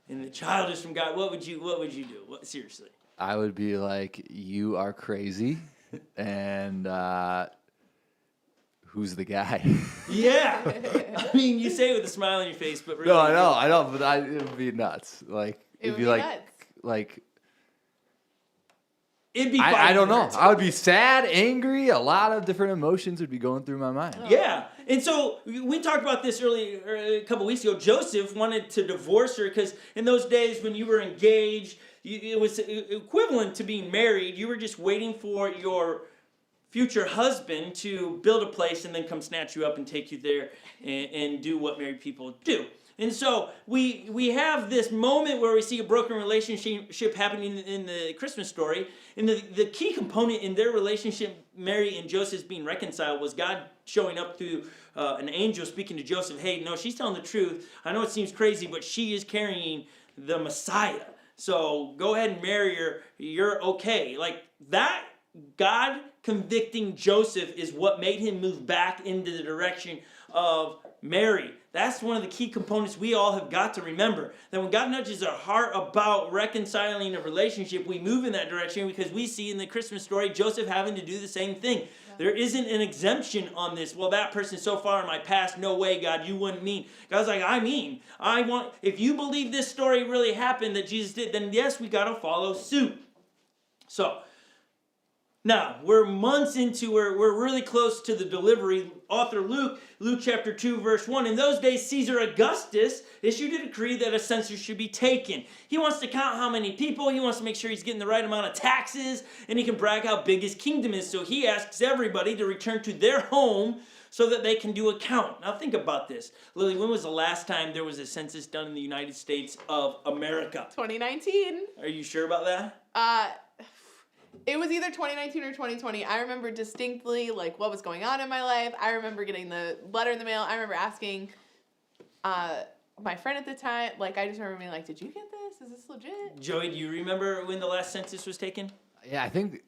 And the child is from God. What would you do? Seriously. I would be like, you are crazy. And who's the guy? Yeah. You say it with a smile on your face, but really. No, I know, but it would be nuts. Like, it'd be like, nuts. Like, it'd be I don't know. I would be sad, angry. A lot of different emotions would be going through my mind. Yeah. And so we talked about this earlier, a couple weeks ago. Joseph wanted to divorce her because in those days when you were engaged, it was equivalent to being married. You were just waiting for your future husband to build a place and then come snatch you up and take you there and do what married people do. And so we have this moment where we see a broken relationship happening in the Christmas story. And the key component in their relationship, Mary and Joseph being reconciled, was God showing up through an angel speaking to Joseph. Hey, no, she's telling the truth. I know it seems crazy, but she is carrying the Messiah. So go ahead and marry her. You're okay. Like that, God convicting Joseph is what made him move back into the direction of Mary. That's one of the key components we all have got to remember. That when God nudges our heart about reconciling a relationship, we move in that direction because we see in the Christmas story Joseph having to do the same thing. Yeah. There isn't an exemption on this. Well, that person's so far in my past, no way, God, you wouldn't mean. God's like, if you believe this story really happened that Jesus did, then yes, we got to follow suit. So, Now, we're months into, we're really close to the delivery. Author Luke chapter 2, verse 1. In those days, Caesar Augustus issued a decree that a census should be taken. He wants to count how many people. He wants to make sure he's getting the right amount of taxes, and he can brag how big his kingdom is. So he asks everybody to return to their home so that they can do a count. Now think about this. Lily, when was the last time there was a census done in the United States of America? 2019. Are you sure about that? It was either 2019 or 2020. I remember distinctly like what was going on in my life. I remember getting the letter in the mail. I remember asking my friend at the time, like I just remember being like, did you get this? Is this legit? Joey, do you remember when the last census was taken? Yeah, I think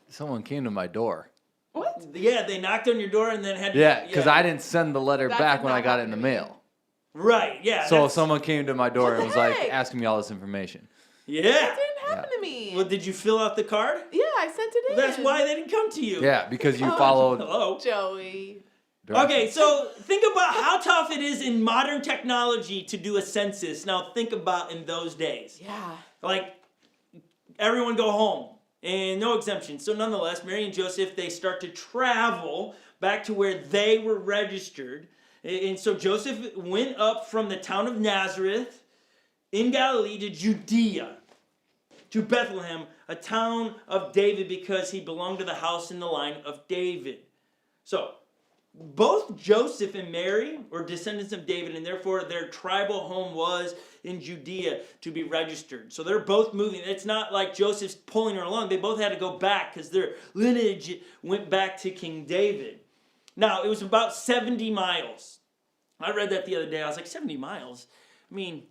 someone came to my door. What? Yeah, they knocked on your door and then had to... Yeah, because I didn't send the letter That back did when not I got it in happen the to me. mail. Right, yeah. So someone came to my door What and the was like heck? asking me all this information. Yeah. That didn't happen to me. Well, did you fill out the card? Yeah, I sent it in. That's why they didn't come to you. Yeah, because you Oh. followed. Hello. Joey. Okay, so think about how tough it is in modern technology to do a census. Now think about in those days. Yeah. Like, everyone go home. And no exemption. So nonetheless, Mary and Joseph, they start to travel back to where they were registered. And so Joseph went up from the town of Nazareth in Galilee to Judea, to Bethlehem, a town of David, because he belonged to the house in the line of David. So, both Joseph and Mary were descendants of David, and therefore their tribal home was in Judea to be registered. So they're both moving. It's not like Joseph's pulling her along. They both had to go back because their lineage went back to King David. Now, it was about 70 miles. I read that the other day. I was like, 70 miles? I mean,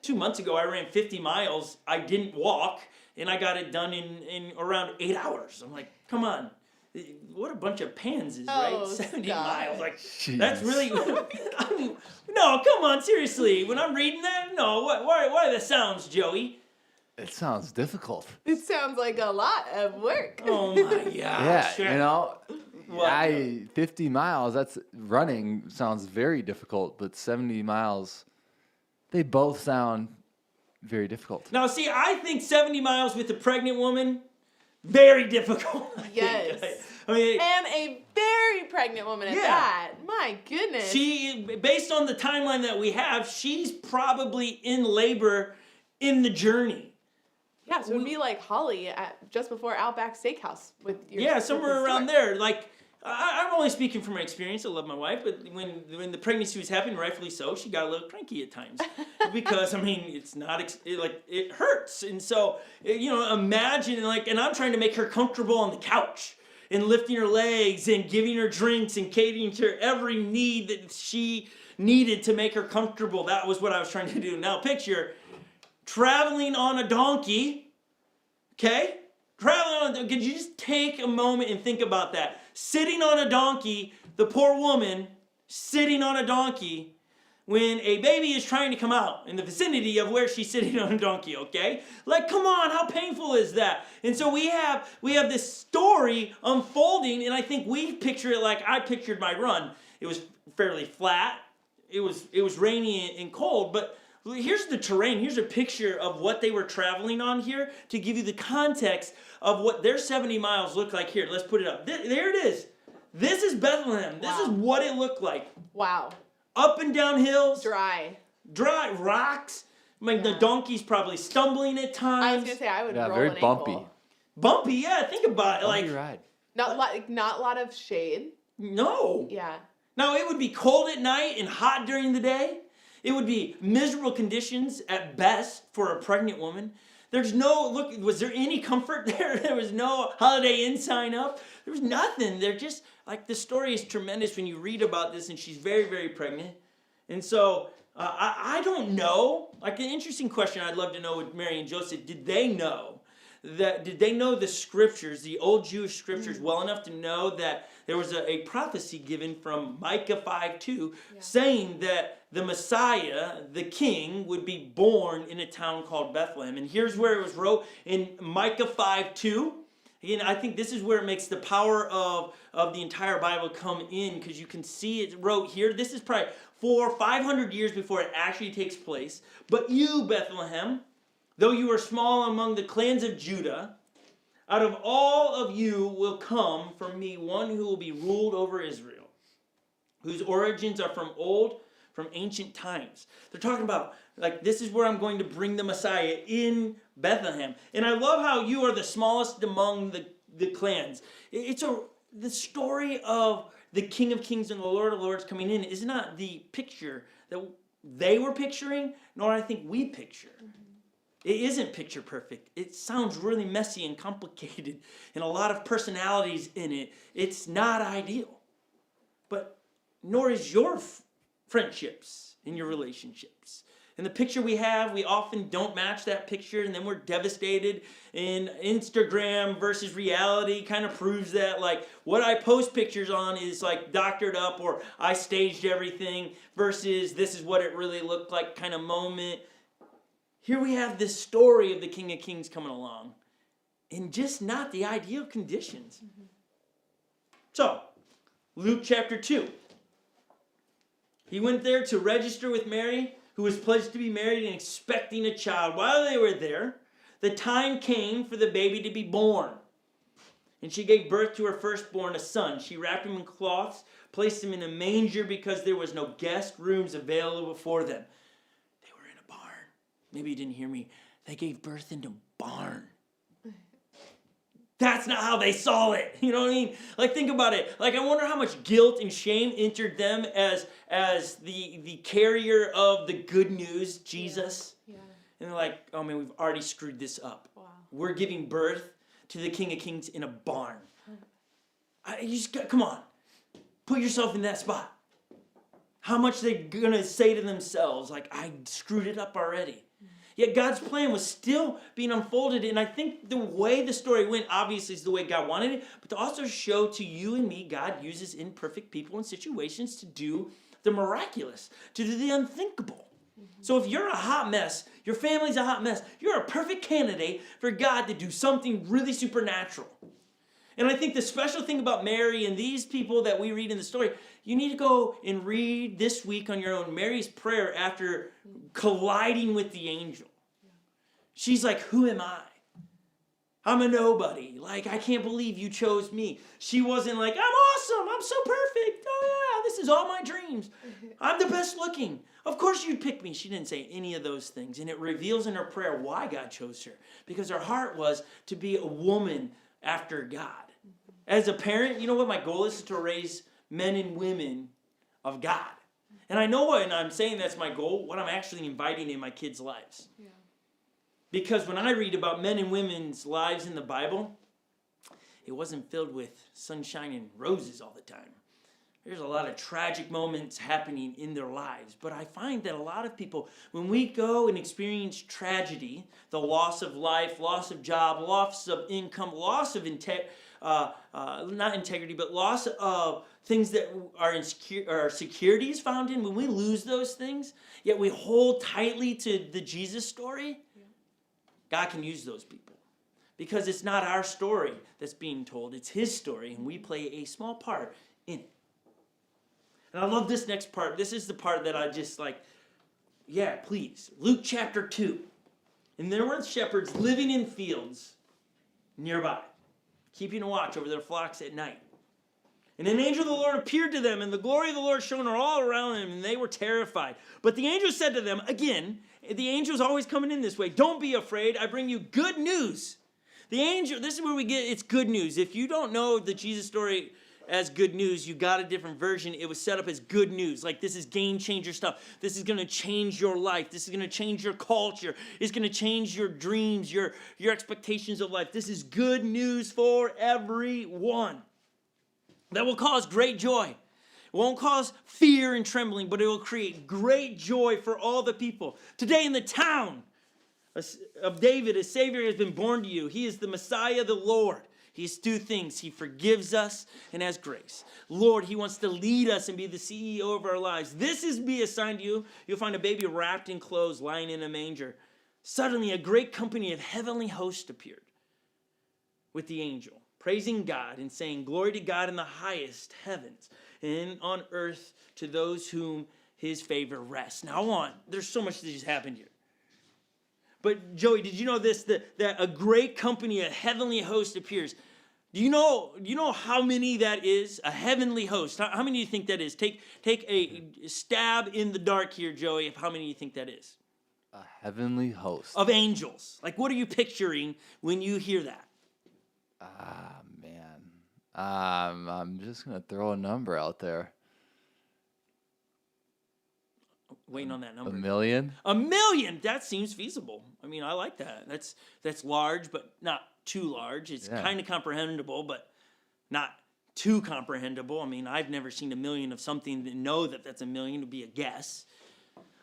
2 months ago I ran 50 miles. I didn't walk, and I got it done in around 8 hours. I'm like, come on. What a bunch of pansies, right? 70 stop. miles. Like, Jeez. that's really... I mean, no, come on, seriously. When I'm reading that, no. Why the sounds, Joey? It sounds difficult. It sounds like a lot of work. Oh, my gosh. Yeah, you know, What? 50 miles, that's running sounds very difficult, but 70 miles, they both sound very difficult. Now, see, I think 70 miles with a pregnant woman, very difficult. I think. Yes. I mean, And a very pregnant woman at Yeah. that. My goodness. she, based on the timeline that we have, she's probably in labor in the journey. Yeah, so it would be like Holly at just before Outback Steakhouse with your Yeah, with somewhere the around store. there. Like, I'm only speaking from my experience. I love my wife, but when the pregnancy was happening, rightfully so, she got a little cranky at times because I mean it's not it hurts, and so imagine and I'm trying to make her comfortable on the couch and lifting her legs and giving her drinks and catering to her every need that she needed to make her comfortable. That was what I was trying to do. Now picture traveling on a donkey, okay? Could you just take a moment and think about that? Sitting on a donkey, the poor woman sitting on a donkey when a baby is trying to come out in the vicinity of where she's sitting on a donkey, okay? Like, come on, how painful is that? And so we have this story unfolding, and I think we picture it like I pictured my run. It was fairly flat. It was rainy and cold, but here's the terrain. Here's a picture of what they were traveling on here to give you the context of what their 70 miles look like here. Let's put it up. There it is. This is Bethlehem. This is what it looked like. Wow. Up and down hills. Dry Rocks. I mean, the donkey's probably stumbling at times. I was gonna say I would roll very an bumpy. ankle. Bumpy, yeah. Think about it. Bumpy Like, ride. Not a lot of shade. no. Yeah. Now, it would be cold at night and hot during the day. It would be miserable conditions at best for a pregnant woman. Was there any comfort there? There was no Holiday Inn sign up. There was nothing. They're just, like, the story is tremendous when you read about this, and she's very, very pregnant. And so, I don't know. Like, an interesting question I'd love to know with Mary and Joseph, did they know the scriptures, the old Jewish scriptures, well enough to know that there was a prophecy given from Micah 5:2 saying that the Messiah, the king, would be born in a town called Bethlehem. And here's where it was wrote in Micah 5:2. Again, I think this is where it makes the power of the entire Bible come in, because you can see it wrote here. This is probably 400 or 500 years before it actually takes place. But you, Bethlehem, though you are small among the clans of Judah, Out of all of you will come from me one who will be ruled over Israel, whose origins are from ancient times. They're talking about, like, this is where I'm going to bring the Messiah in Bethlehem. And I love how you are the smallest among the clans. The story of the King of Kings and the Lord of Lords coming in is not the picture that they were picturing, nor I think we picture. It isn't picture perfect. It sounds really messy and complicated and a lot of personalities in it. It's not ideal. But nor is your friendships and your relationships. And the picture we have, we often don't match that picture, and then we're devastated. And Instagram versus reality kind of proves that, like, what I post pictures on is like doctored up, or I staged everything, versus this is what it really looked like kind of moment. Here we have this story of the King of Kings coming along in just not the ideal conditions. So, Luke chapter 2. He went there to register with Mary, who was pledged to be married and expecting a child. While they were there, the time came for the baby to be born. And she gave birth to her firstborn, a son. She wrapped him in cloths, placed him in a manger because there was no guest rooms available for them. They were in a barn. Maybe you didn't hear me. They gave birth in a barn. That's not how they saw it. You know what I mean? Like, think about it. Like, I wonder how much guilt and shame entered them as the carrier of the good news, Jesus. Yeah. And they're like, oh man, we've already screwed this up. Wow. We're giving birth to the King of Kings in a barn. Come on. Put yourself in that spot. How much they're going to say to themselves, like, I screwed it up already. Yet God's plan was still being unfolded, and I think the way the story went, obviously, is the way God wanted it, but to also show to you and me, God uses imperfect people and situations to do the miraculous, to do the unthinkable. So if you're a hot mess, your family's a hot mess, you're a perfect candidate for God to do something really supernatural. And I think the special thing about Mary and these people that we read in the story, you need to go and read this week on your own Mary's prayer after colliding with the angel. She's like, who am I? I'm a nobody. Like, I can't believe you chose me. She wasn't like, I'm awesome. I'm so perfect. Oh, yeah, this is all my dreams. I'm the best looking. Of course you'd pick me. She didn't say any of those things. And it reveals in her prayer why God chose her. Because her heart was to be a woman after God. As a parent, you know what my goal is? To raise men and women of God. And I know when I'm saying that's my goal, what I'm actually inviting in my kids' lives. Yeah. Because when I read about men and women's lives in the Bible, it wasn't filled with sunshine and roses all the time. There's a lot of tragic moments happening in their lives. But I find that a lot of people, when we go and experience tragedy, the loss of life, loss of job, loss of income, loss of not integrity, but loss of things that our security is found in, when we lose those things, yet we hold tightly to the Jesus story, God can use those people. Because it's not our story that's being told, it's His story, and we play a small part in it. And I love this next part. This is the part that I just like, yeah, please. Luke chapter 2. And there were shepherds living in fields nearby, keeping a watch over their flocks at night. And an angel of the Lord appeared to them, and the glory of the Lord shone all around them, and they were terrified. But the angel said to them, again, the angel's always coming in this way, don't be afraid, I bring you good news. The angel, this is where we get, it's good news. If you don't know the Jesus story as good news, you got a different version. It was set up as good news. Like, this is game changer stuff. This is going to change your life. This is going to change your culture. It's going to change your dreams, your expectations of life. This is good news for everyone. That will cause great joy. It won't cause fear and trembling, but it will create great joy for all the people. Today in the town of David, a Savior has been born to you. He is the Messiah, the Lord. He has two things. He forgives us and has grace. Lord, He wants to lead us and be the CEO of our lives. This is be a sign to you. You'll find a baby wrapped in clothes, lying in a manger. Suddenly, a great company of heavenly hosts appeared with the angel, praising God and saying, glory to God in the highest heavens, and on earth to those whom His favor rests. Now, there's so much that just happened here. But Joey, did you know this? That a great company, a heavenly host appears. Do you know how many that is? A heavenly host. How many do you think that is? Take a stab in the dark here, Joey, of how many you think that is. A heavenly host. Of angels. Like, what are you picturing when you hear that? Ah, man. I'm just going to throw a number out there. Waiting on that number. 1 million? 1 million! That seems feasible. I mean, I like that. That's large, but not too large. It's kind of comprehensible, but not too comprehensible. I mean, I've never seen 1 million of something to know that that's 1 million, to be a guess.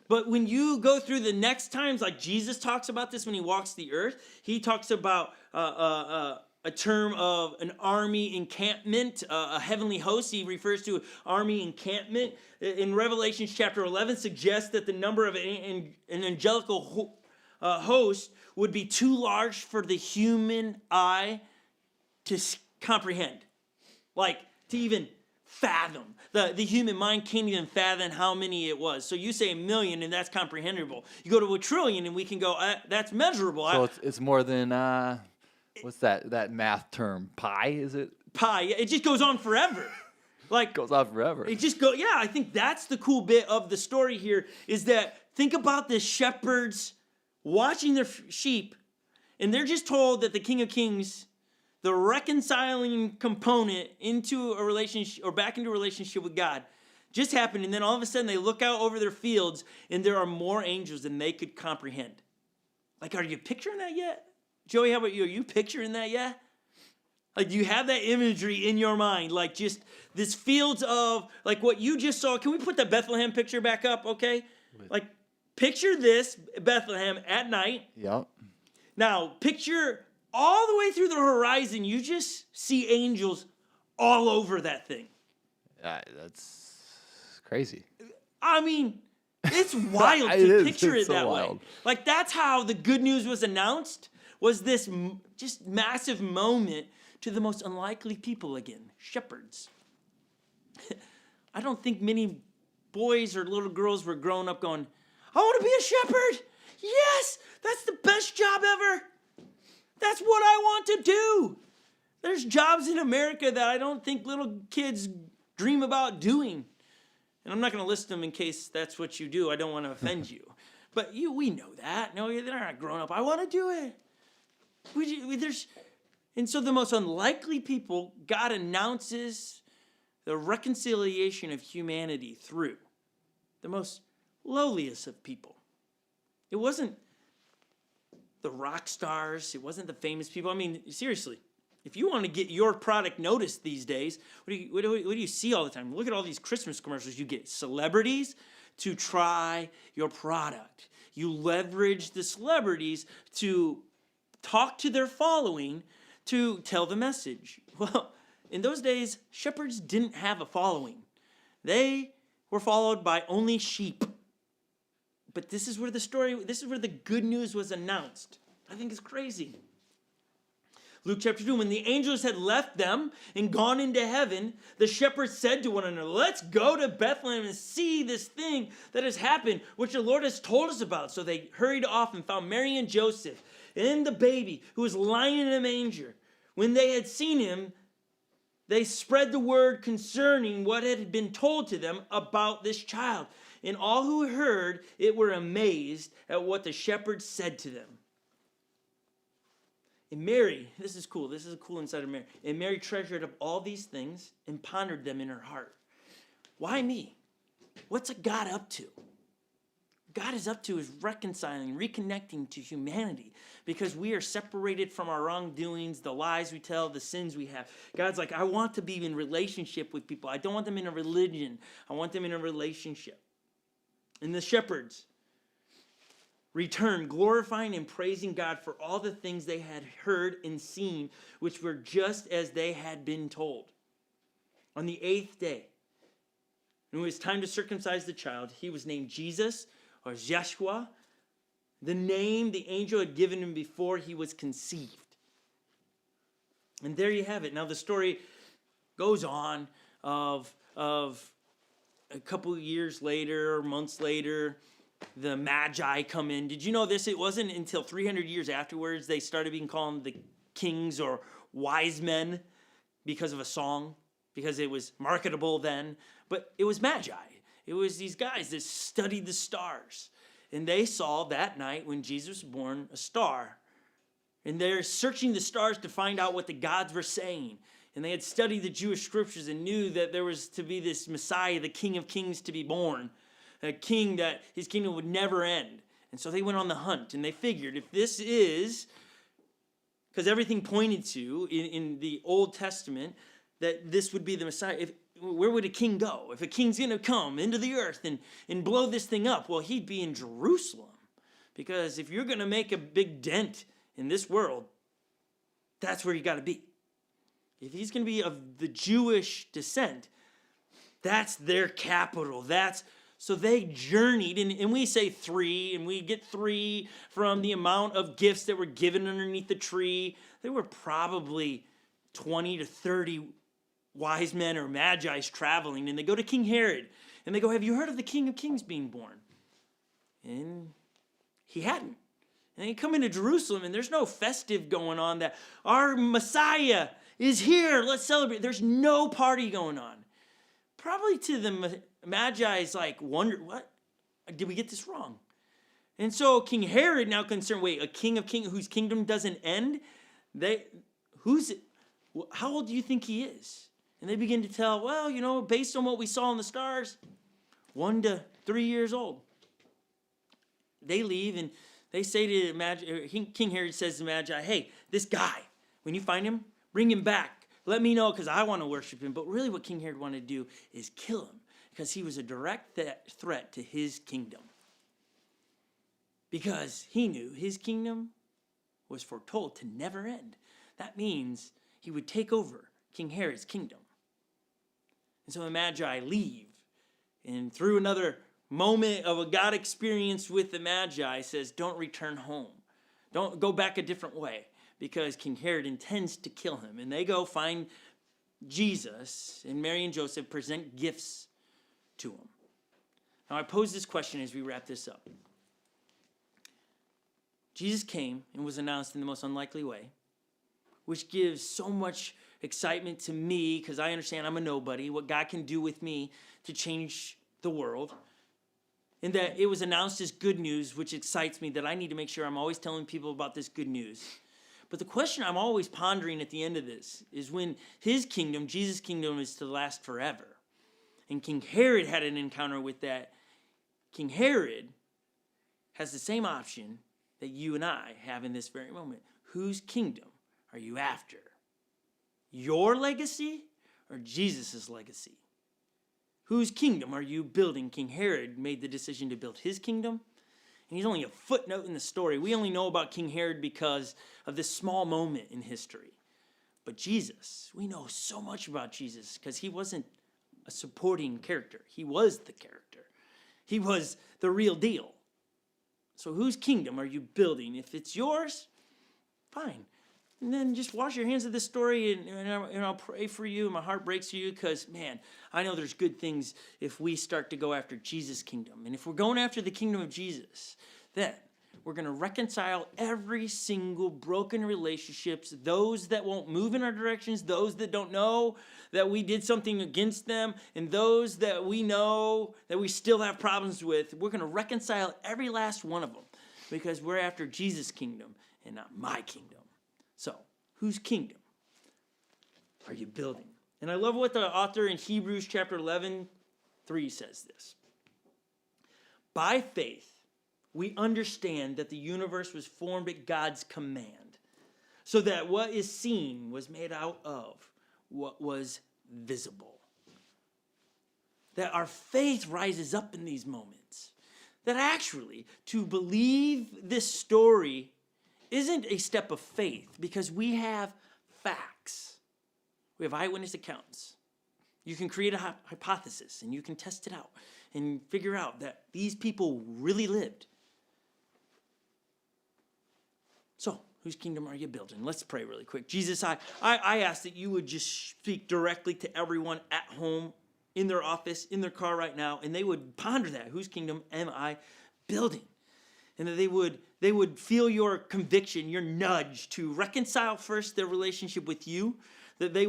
But when you go through the next times, like Jesus talks about this when he walks the earth, he talks about a term of an army encampment, a heavenly host. He refers to army encampment. In Revelation chapter 11 suggests that the number of an angelical host would be too large for the human eye to comprehend. Like, to even fathom. The human mind can't even fathom how many it was. So you say 1 million, and that's comprehensible. You go to 1 trillion, and we can go, that's measurable. So it's more than, what's that math term? Pi, is it? Pi. It just goes on forever. Like, goes on forever. It just go. Yeah, I think that's the cool bit of the story here is that think about the shepherds watching their sheep, and they're just told that the King of Kings, the reconciling component into a relationship or back into a relationship with God, just happened, and then all of a sudden they look out over their fields, and there are more angels than they could comprehend. Like, are you picturing that yet? Joey, how about you? Are you picturing that yet? Like, do you have that imagery in your mind? Like, just this fields of, like, what you just saw. Can we put the Bethlehem picture back up, okay? Like, picture this, Bethlehem at night. Yep. Now, picture all the way through the horizon, you just see angels all over that thing. That's crazy. I mean, it's wild to picture it so that wild. way. Like, that's how the good news was announced, was this just massive moment to the most unlikely people again, shepherds. I don't think many boys or little girls were growing up going, I want to be a shepherd. Yes, that's the best job ever. That's what I want to do. There's jobs in America that I don't think little kids dream about doing. And I'm not going to list them in case that's what you do. I don't want to offend you. But we know that. No, they're not growing up. I want to do it. And so the most unlikely people, God announces the reconciliation of humanity through the most lowliest of people. It wasn't the rock stars. It wasn't the famous people. I mean, seriously, if you want to get your product noticed these days, what do you see all the time? Look at all these Christmas commercials. You get celebrities to try your product. You leverage the celebrities to talk to their following to tell the message. Well, in those days, shepherds didn't have a following. They were followed by only sheep. But this is where the good news was announced. I think it's crazy. Luke chapter 2, when the angels had left them and gone into heaven, the shepherds said to one another, let's go to Bethlehem and see this thing that has happened, which the Lord has told us about. So they hurried off and found Mary and Joseph and the baby who was lying in a manger. When they had seen him, they spread the word concerning what had been told to them about this child. And all who heard it were amazed at what the shepherds said to them. And Mary, this is cool. This is a cool insight of Mary. And Mary treasured up all these things and pondered them in her heart. Why me? What's God up to? God is up to is reconciling, reconnecting to humanity because we are separated from our wrongdoings, the lies we tell, the sins we have. God's like, I want to be in relationship with people. I don't want them in a religion. I want them in a relationship. And the shepherds returned, glorifying and praising God for all the things they had heard and seen, which were just as they had been told. On the 8th day, when it was time to circumcise the child, he was named Jesus, or Yeshua, the name the angel had given him before he was conceived. And there you have it. Now the story goes on of a couple of years later, or months later, the Magi come in. Did you know this? It wasn't until 300 years afterwards they started being called the kings or wise men because of a song, because it was marketable then. But it was Magi. It was these guys that studied the stars. And they saw that night when Jesus was born a star. And they're searching the stars to find out what the gods were saying. And they had studied the Jewish scriptures and knew that there was to be this Messiah, the King of Kings, to be born. A king that his kingdom would never end. And so they went on the hunt. And they figured if this is, because everything pointed to in the Old Testament, that this would be the Messiah. Where would a king go? If a king's going to come into the earth and blow this thing up, well, he'd be in Jerusalem. Because if you're going to make a big dent in this world, that's where you got to be. If he's going to be of the Jewish descent, that's their capital. So they journeyed, and we say 3, and we get 3 from the amount of gifts that were given underneath the tree. There were probably 20 to 30 wise men or magi's traveling, and they go to King Herod, and they go, have you heard of the King of Kings being born? And he hadn't. And they come into Jerusalem, and there's no festive going on that our Messiah is here, let's celebrate. There's no party going on. Probably to the Magi's like, wonder, what? Did we get this wrong? And so King Herod now concerned, wait, a king of kings whose kingdom doesn't end? How old do you think he is? And they begin to tell, well, based on what we saw in the stars, 1 to 3 years old. They leave and they say to Magi, King Herod says to Magi, hey, this guy, when you find him, bring him back. Let me know because I want to worship him. But really what King Herod wanted to do is kill him because he was a direct threat to his kingdom. Because he knew his kingdom was foretold to never end. That means he would take over King Herod's kingdom. And so the Magi leave. And through another moment of a God experience with the Magi says, don't return home. Don't go back a different way. Because King Herod intends to kill him. And they go find Jesus, and Mary and Joseph present gifts to him. Now I pose this question as we wrap this up. Jesus came and was announced in the most unlikely way, which gives so much excitement to me, because I understand I'm a nobody, what God can do with me to change the world. And that it was announced as good news, which excites me, that I need to make sure I'm always telling people about this good news. But the question I'm always pondering at the end of this is when his kingdom, Jesus' kingdom, is to last forever. And King Herod had an encounter with that. King Herod has the same option that you and I have in this very moment. Whose kingdom are you after? Your legacy or Jesus' legacy? Whose kingdom are you building? King Herod made the decision to build his kingdom. And he's only a footnote in the story. We only know about King Herod because of this small moment in history. But Jesus, we know so much about Jesus because he wasn't a supporting character. He was the character. He was the real deal. So whose kingdom are you building? If it's yours, fine. And then just wash your hands of this story, and I'll pray for you, and my heart breaks for you, because, man, I know there's good things if we start to go after Jesus' kingdom. And if we're going after the kingdom of Jesus, then we're going to reconcile every single broken relationships, those that won't move in our directions, those that don't know that we did something against them, and those that we know that we still have problems with. We're going to reconcile every last one of them, because we're after Jesus' kingdom and not my kingdom. So, whose kingdom are you building? And I love what the author in Hebrews chapter 11:3 says this. By faith, we understand that the universe was formed at God's command, so that what is seen was made out of what was visible. That our faith rises up in these moments. That actually, to believe this story isn't a step of faith, because we have facts. We have eyewitness accounts. You can create a hypothesis and you can test it out and figure out that these people really lived. So, whose kingdom are you building? Let's pray really quick. Jesus, I ask that you would just speak directly to everyone at home, in their office, in their car right now, and they would ponder that. Whose kingdom am I building. And that they would feel your conviction, your nudge to reconcile first their relationship with you, that they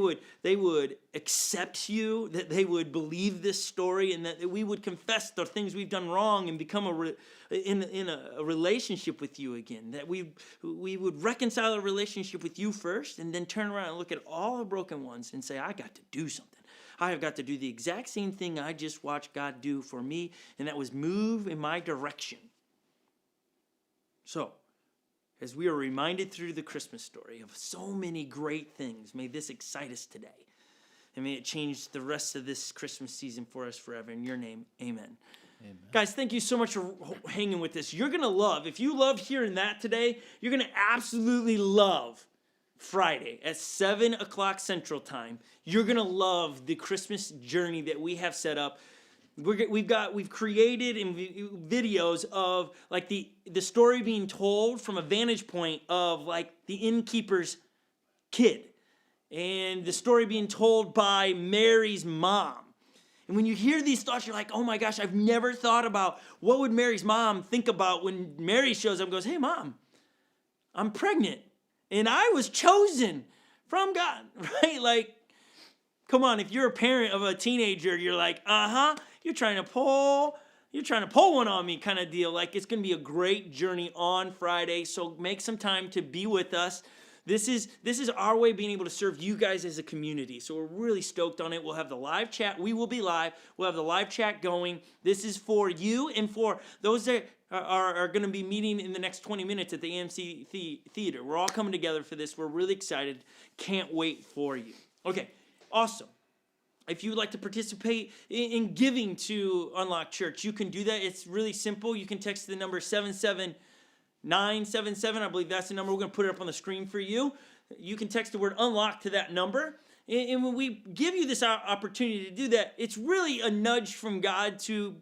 would accept you, that they would believe this story, and that we would confess the things we've done wrong and become in a relationship with you again. That we would reconcile a relationship with you first, and then turn around and look at all the broken ones and say, I got to do something. I have got to do the exact same thing I just watched God do for me, and that was move in my direction. So, as we are reminded through the Christmas story of so many great things, may this excite us today. And may it change the rest of this Christmas season for us forever. In your name, amen. Amen. Guys, thank you so much for hanging with us. You're going to love, if you love hearing that today, you're going to absolutely love Friday at 7 o'clock Central Time. You're going to love the Christmas journey that we have set up. We've created videos of like the story being told from a vantage point of like the innkeeper's kid, and the story being told by Mary's mom. And when you hear these thoughts, you're like, oh my gosh, I've never thought about what would Mary's mom think about when Mary shows up and goes, hey mom, I'm pregnant and I was chosen from God, right? Like, come on, if you're a parent of a teenager, you're like, you're trying to pull one on me kind of deal. Like, it's going to be a great journey on Friday, so make some time to be with us. This is our way of being able to serve you guys as a community, so we're really stoked on it. We'll have the live chat. We will be live. We'll have the live chat going. This is for you and for those that are going to be meeting in the next 20 minutes at the AMC Theater. We're all coming together for this. We're really excited. Can't wait for you. Okay, awesome. If you would like to participate in giving to Unlocked Church, you can do that. It's really simple. You can text the number 77977. I believe that's the number. We're going to put it up on the screen for you. You can text the word unlock to that number. And when we give you this opportunity to do that, it's really a nudge from God to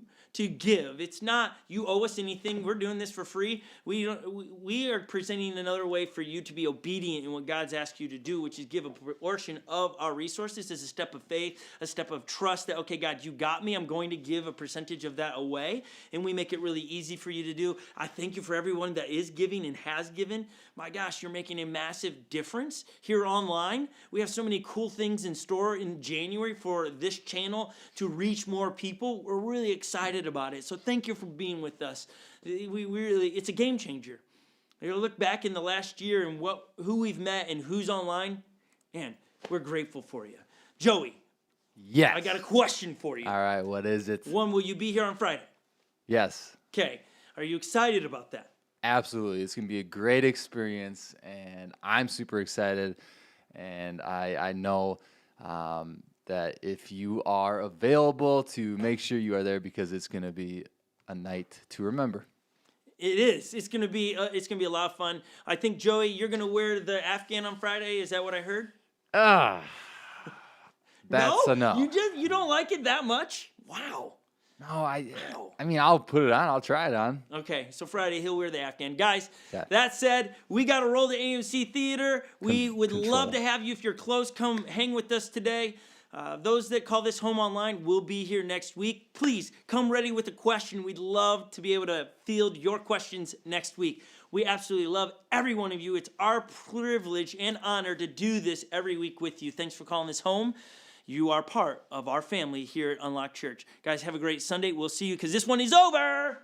give. It's not you owe us anything. We're doing this for free. We are presenting another way for you to be obedient in what God's asked you to do, which is give a portion of our resources as a step of faith, a step of trust that, okay, God, you got me. I'm going to give a percentage of that away, and we make it really easy for you to do. I thank you for everyone that is giving and has given. My gosh, you're making a massive difference here online. We have so many cool things in store in January for this channel to reach more people. We're really excited about it. So thank you for being with us. It's a game changer. You look back in the last year and who we've met and who's online, and we're grateful for you. Joey. Yes. I got a question for you. All right, what is it? One, will you be here on Friday? Yes. Okay. Are you excited about that? Absolutely. It's going to be a great experience, and I'm super excited. And I know that if you are available, to make sure you are there, because it's going to be a night to remember. It is. It's going to be a lot of fun. I think, Joey, you're going to wear the Afghan on Friday. Is that what I heard? That's a no. You don't like it that much? Wow. No, I mean, I'll put it on. I'll try it on. Okay, so Friday he'll wear the Afghan. Guys, Yeah. That said, we got to roll to AMC Theater. We would love to have you. If you're close, come hang with us today. Those that call this home online will be here next week. Please come ready with a question. We'd love to be able to field your questions next week. We absolutely love every one of you. It's our privilege and honor to do this every week with you. Thanks for calling this home. You are part of our family here at Unlocked Church. Guys, have a great Sunday. We'll see you because this one is over.